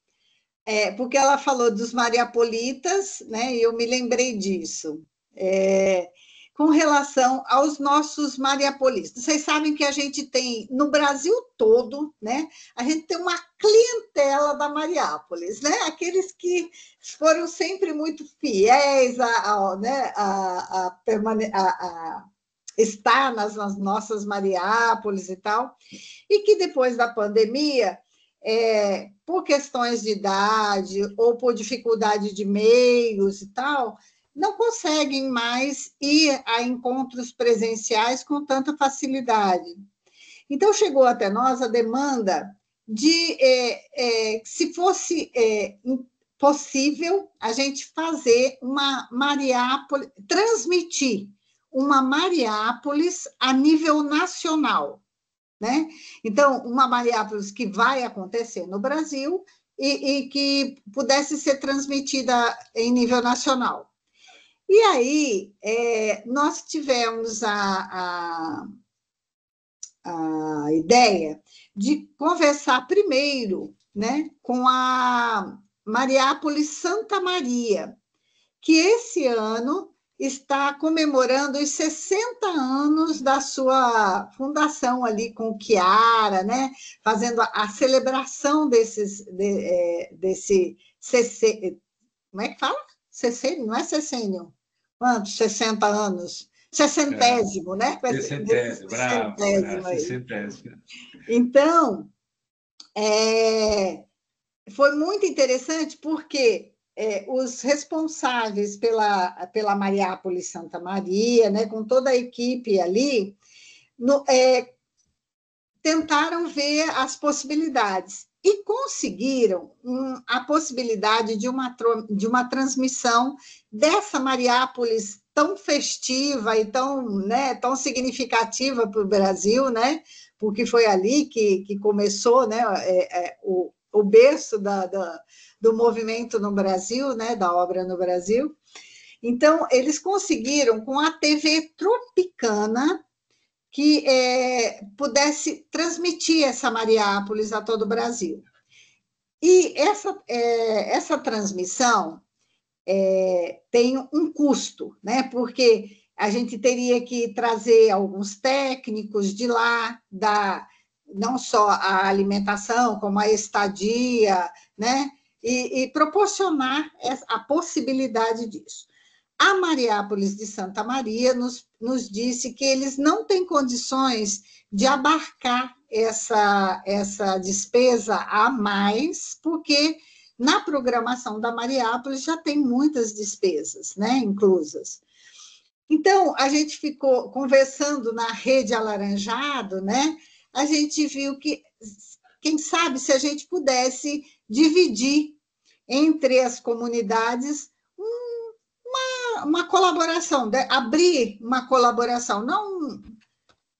porque ela falou dos mariapolitas, né? E eu me lembrei disso. Com relação aos nossos mariapolistas. Vocês sabem que a gente tem, no Brasil todo, né? A gente tem uma clientela da Mariápolis, né? Aqueles que foram sempre muito fiéis a estar nas nossas Mariápolis e tal, e que depois da pandemia... por questões de idade ou por dificuldade de meios e tal, não conseguem mais ir a encontros presenciais com tanta facilidade. Então, chegou até nós a demanda de, se fosse possível, a gente fazer uma Mariápolis, transmitir uma Mariápolis a nível nacional. Né? Então, uma Mariápolis que vai acontecer no Brasil e que pudesse ser transmitida em nível nacional. E aí, nós tivemos a ideia de conversar primeiro, né, com a Mariápolis Santa Maria, que esse ano está comemorando os 60 anos da sua fundação ali com o Chiara, né? Fazendo a celebração desse como é que fala? Não é sessênio? Quantos? 60 anos? Sessentésimo, né? Sessentésimo, bravo, sessentésimo. Então, foi muito interessante porque... os responsáveis pela Mariápolis Santa Maria, né, com toda a equipe ali, tentaram ver as possibilidades e conseguiram a possibilidade de uma transmissão dessa Mariápolis tão festiva e tão significativa para o Brasil, né, porque foi ali que começou, né, o berço do movimento no Brasil, né, da obra no Brasil. Então, eles conseguiram, com a TV Tropicana, que pudesse transmitir essa Mariápolis a todo o Brasil. E essa transmissão tem um custo, né, porque a gente teria que trazer alguns técnicos de lá, não só a alimentação, como a estadia, né, e proporcionar a possibilidade disso. A Mariápolis de Santa Maria nos disse que eles não têm condições de abarcar essa despesa a mais, porque na programação da Mariápolis já tem muitas despesas, né, inclusas. Então, a gente ficou conversando na Rede Alaranjado, né, a gente viu que, quem sabe, se a gente pudesse dividir entre as comunidades uma colaboração, abrir uma colaboração. Não,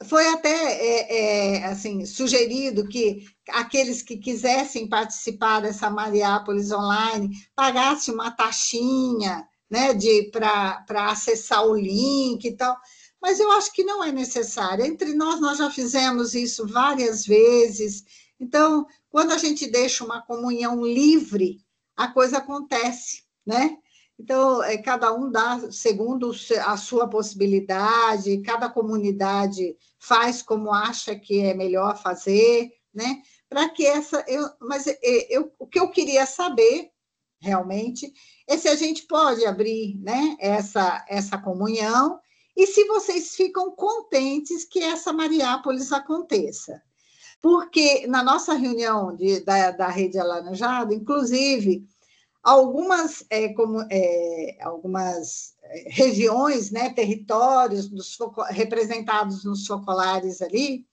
foi até assim, sugerido que aqueles que quisessem participar dessa Mariápolis online pagassem uma taxinha, né, para acessar o link e tal, mas eu acho que não é necessário. Entre nós já fizemos isso várias vezes. Então, quando a gente deixa uma comunhão livre, a coisa acontece, né? Então, cada um dá segundo a sua possibilidade, cada comunidade faz como acha que é melhor fazer, né? Para que o que eu queria saber realmente, é se a gente pode abrir, né, essa comunhão, e se vocês ficam contentes que essa Mariápolis aconteça. Porque na nossa reunião da Rede Alaranjada, inclusive, algumas regiões, né, territórios representados nos focolares ali,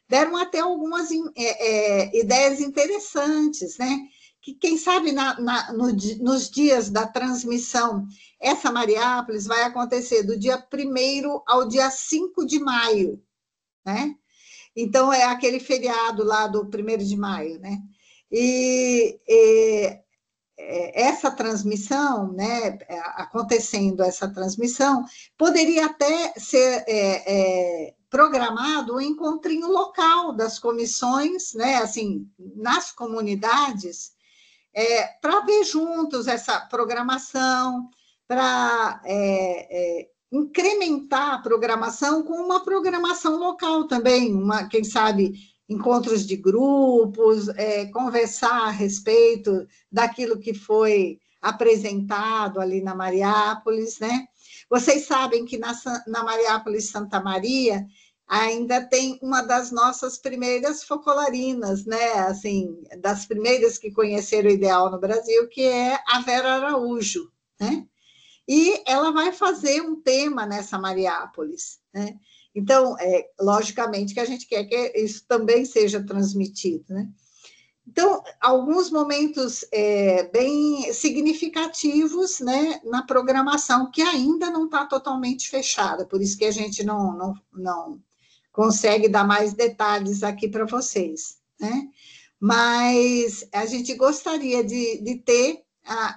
deram até algumas ideias interessantes, né? Que, quem sabe, nos dias da transmissão, essa Mariápolis vai acontecer do dia 1º ao dia 5 de maio, né? Então, é aquele feriado lá do 1º de maio, né? E essa transmissão, né, acontecendo essa transmissão, poderia até ser programado um encontrinho local das comissões, né, assim, nas comunidades, para ver juntos essa programação, para incrementar a programação com uma programação local também, quem sabe, encontros de grupos, conversar a respeito daquilo que foi apresentado ali na Mariápolis, né? Vocês sabem que na Mariápolis Santa Maria ainda tem uma das nossas primeiras focolarinas, né? Assim, das primeiras que conheceram o ideal no Brasil, que é a Vera Araújo, né? E ela vai fazer um tema nessa Mariápolis, né? Então, logicamente que a gente quer que isso também seja transmitido, né? Então, alguns momentos bem significativos, né, na programação, que ainda não está totalmente fechada, por isso que a gente não consegue dar mais detalhes aqui para vocês, né? Mas a gente gostaria de ter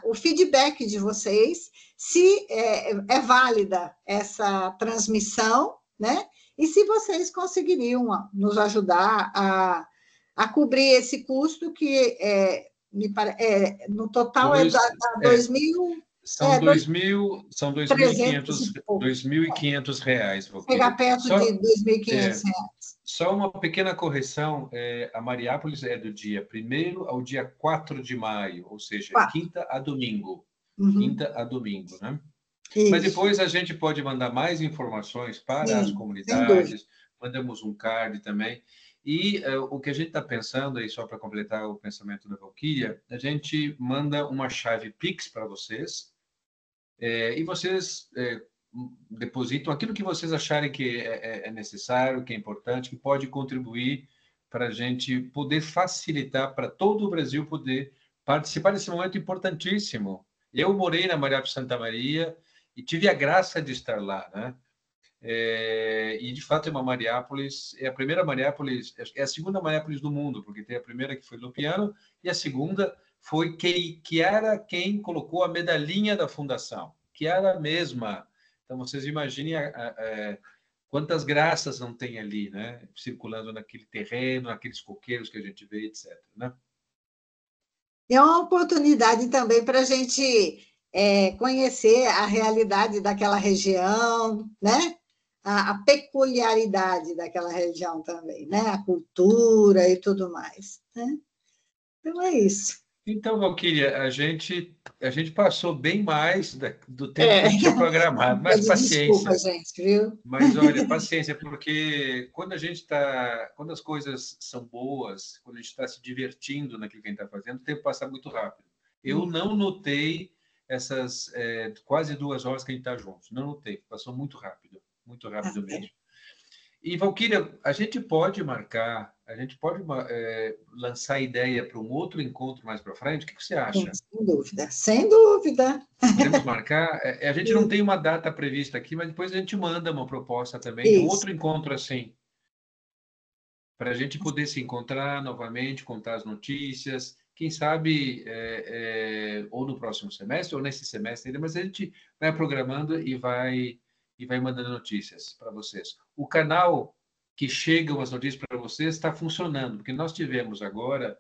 o feedback de vocês, se é válida essa transmissão, né? E se vocês conseguiriam nos ajudar a cobrir esse custo que no total é 2.000... São 2.500 reais. Chegar perto de 2.500 reais. Só uma pequena correção, a Mariápolis é do dia 1º ao dia 4 de maio, ou seja, quinta a domingo. Uhum. Quinta a domingo, né? Isso. Mas depois a gente pode mandar mais informações para as comunidades, mandamos um card também. E o que a gente está pensando, aí só para completar o pensamento da Valquíria, a gente manda uma chave Pix para vocês, e vocês depositam aquilo que vocês acharem que é necessário, que é importante, que pode contribuir para a gente poder facilitar para todo o Brasil poder participar desse momento importantíssimo. Eu morei na Mariápolis Santa Maria e tive a graça de estar lá, né? E, de fato, é uma Mariápolis, é a primeira Mariápolis, é a segunda Mariápolis do mundo, porque tem a primeira que foi Lupiano e a segunda foi que era quem colocou a medalhinha da fundação, que era a mesma. Então, vocês imaginem quantas graças não tem ali, né? Circulando naquele terreno, naqueles coqueiros que a gente vê, etc. Né? É uma oportunidade também para a gente conhecer a realidade daquela região, né? A peculiaridade daquela região também, né? A cultura e tudo mais, né? Então, é isso. Então, Valquíria, a gente passou bem mais do tempo que a gente tinha programado, mas paciência. Desculpa, gente, viu? Mas, olha, paciência, porque quando quando as coisas são boas, quando a gente está se divertindo naquilo que a gente está fazendo, o tempo passa muito rápido. Eu não notei essas quase 2 horas que a gente está juntos. Não notei, passou muito rápido mesmo. E, Valquíria, a gente pode lançar ideia para um outro encontro mais para frente? O que você acha? Sem dúvida, sem dúvida. Podemos marcar? A gente não tem uma data prevista aqui, mas depois a gente manda uma proposta também de um outro encontro assim, para a gente poder se encontrar novamente, contar as notícias, quem sabe ou no próximo semestre ou nesse semestre ainda, mas a gente vai programando e vai mandando notícias para vocês. O canal que chegam as notícias para vocês está funcionando, porque nós tivemos agora,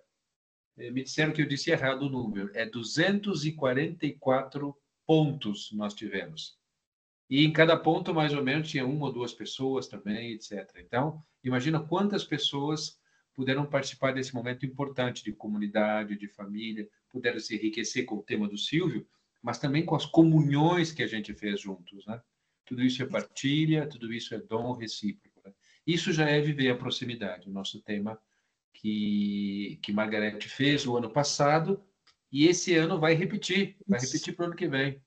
me disseram que eu disse errado o número, 244 pontos nós tivemos. E em cada ponto, mais ou menos, tinha 1 ou 2 pessoas também, etc. Então, imagina quantas pessoas puderam participar desse momento importante de comunidade, de família, puderam se enriquecer com o tema do Silvio, mas também com as comunhões que a gente fez juntos, né? Tudo isso é partilha, tudo isso é dom recíproco, né? Isso já é viver a proximidade, o nosso tema que Margarete fez o ano passado, e esse ano vai repetir para o ano que vem,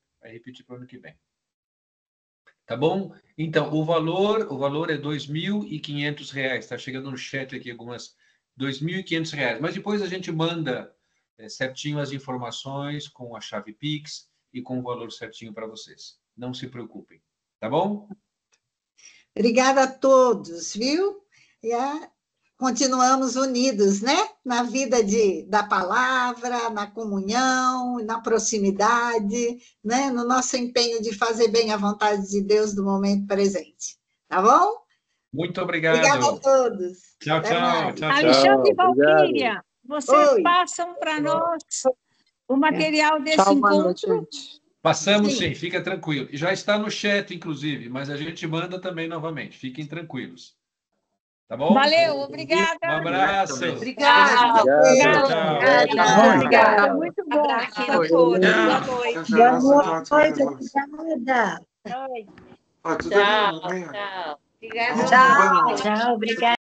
Tá bom? Então, o valor é R$ 2.500, está chegando no chat aqui algumas R$ 2.500, mas depois a gente manda certinho as informações com a chave Pix e com o valor certinho para vocês. Não se preocupem, tá bom? Obrigada a todos, viu? Continuamos unidos, né? Na vida da palavra, na comunhão, na proximidade, né? No nosso empenho de fazer bem a vontade de Deus do momento presente. Tá bom? Muito obrigado. Obrigada a todos. Tchau, tchau. Alexandre e Valquíria, vocês passam para nós o material desse encontro? Passamos sim, fica tranquilo. Já está no chat, inclusive, mas a gente manda também novamente. Fiquem tranquilos. Tá bom? Valeu, obrigada. Um abraço. Obrigada. Obrigada. Muito bom. Abraço a todos. Boa noite. Boa noite, obrigada. Tchau, tchau. Obrigada. Tchau, obrigada.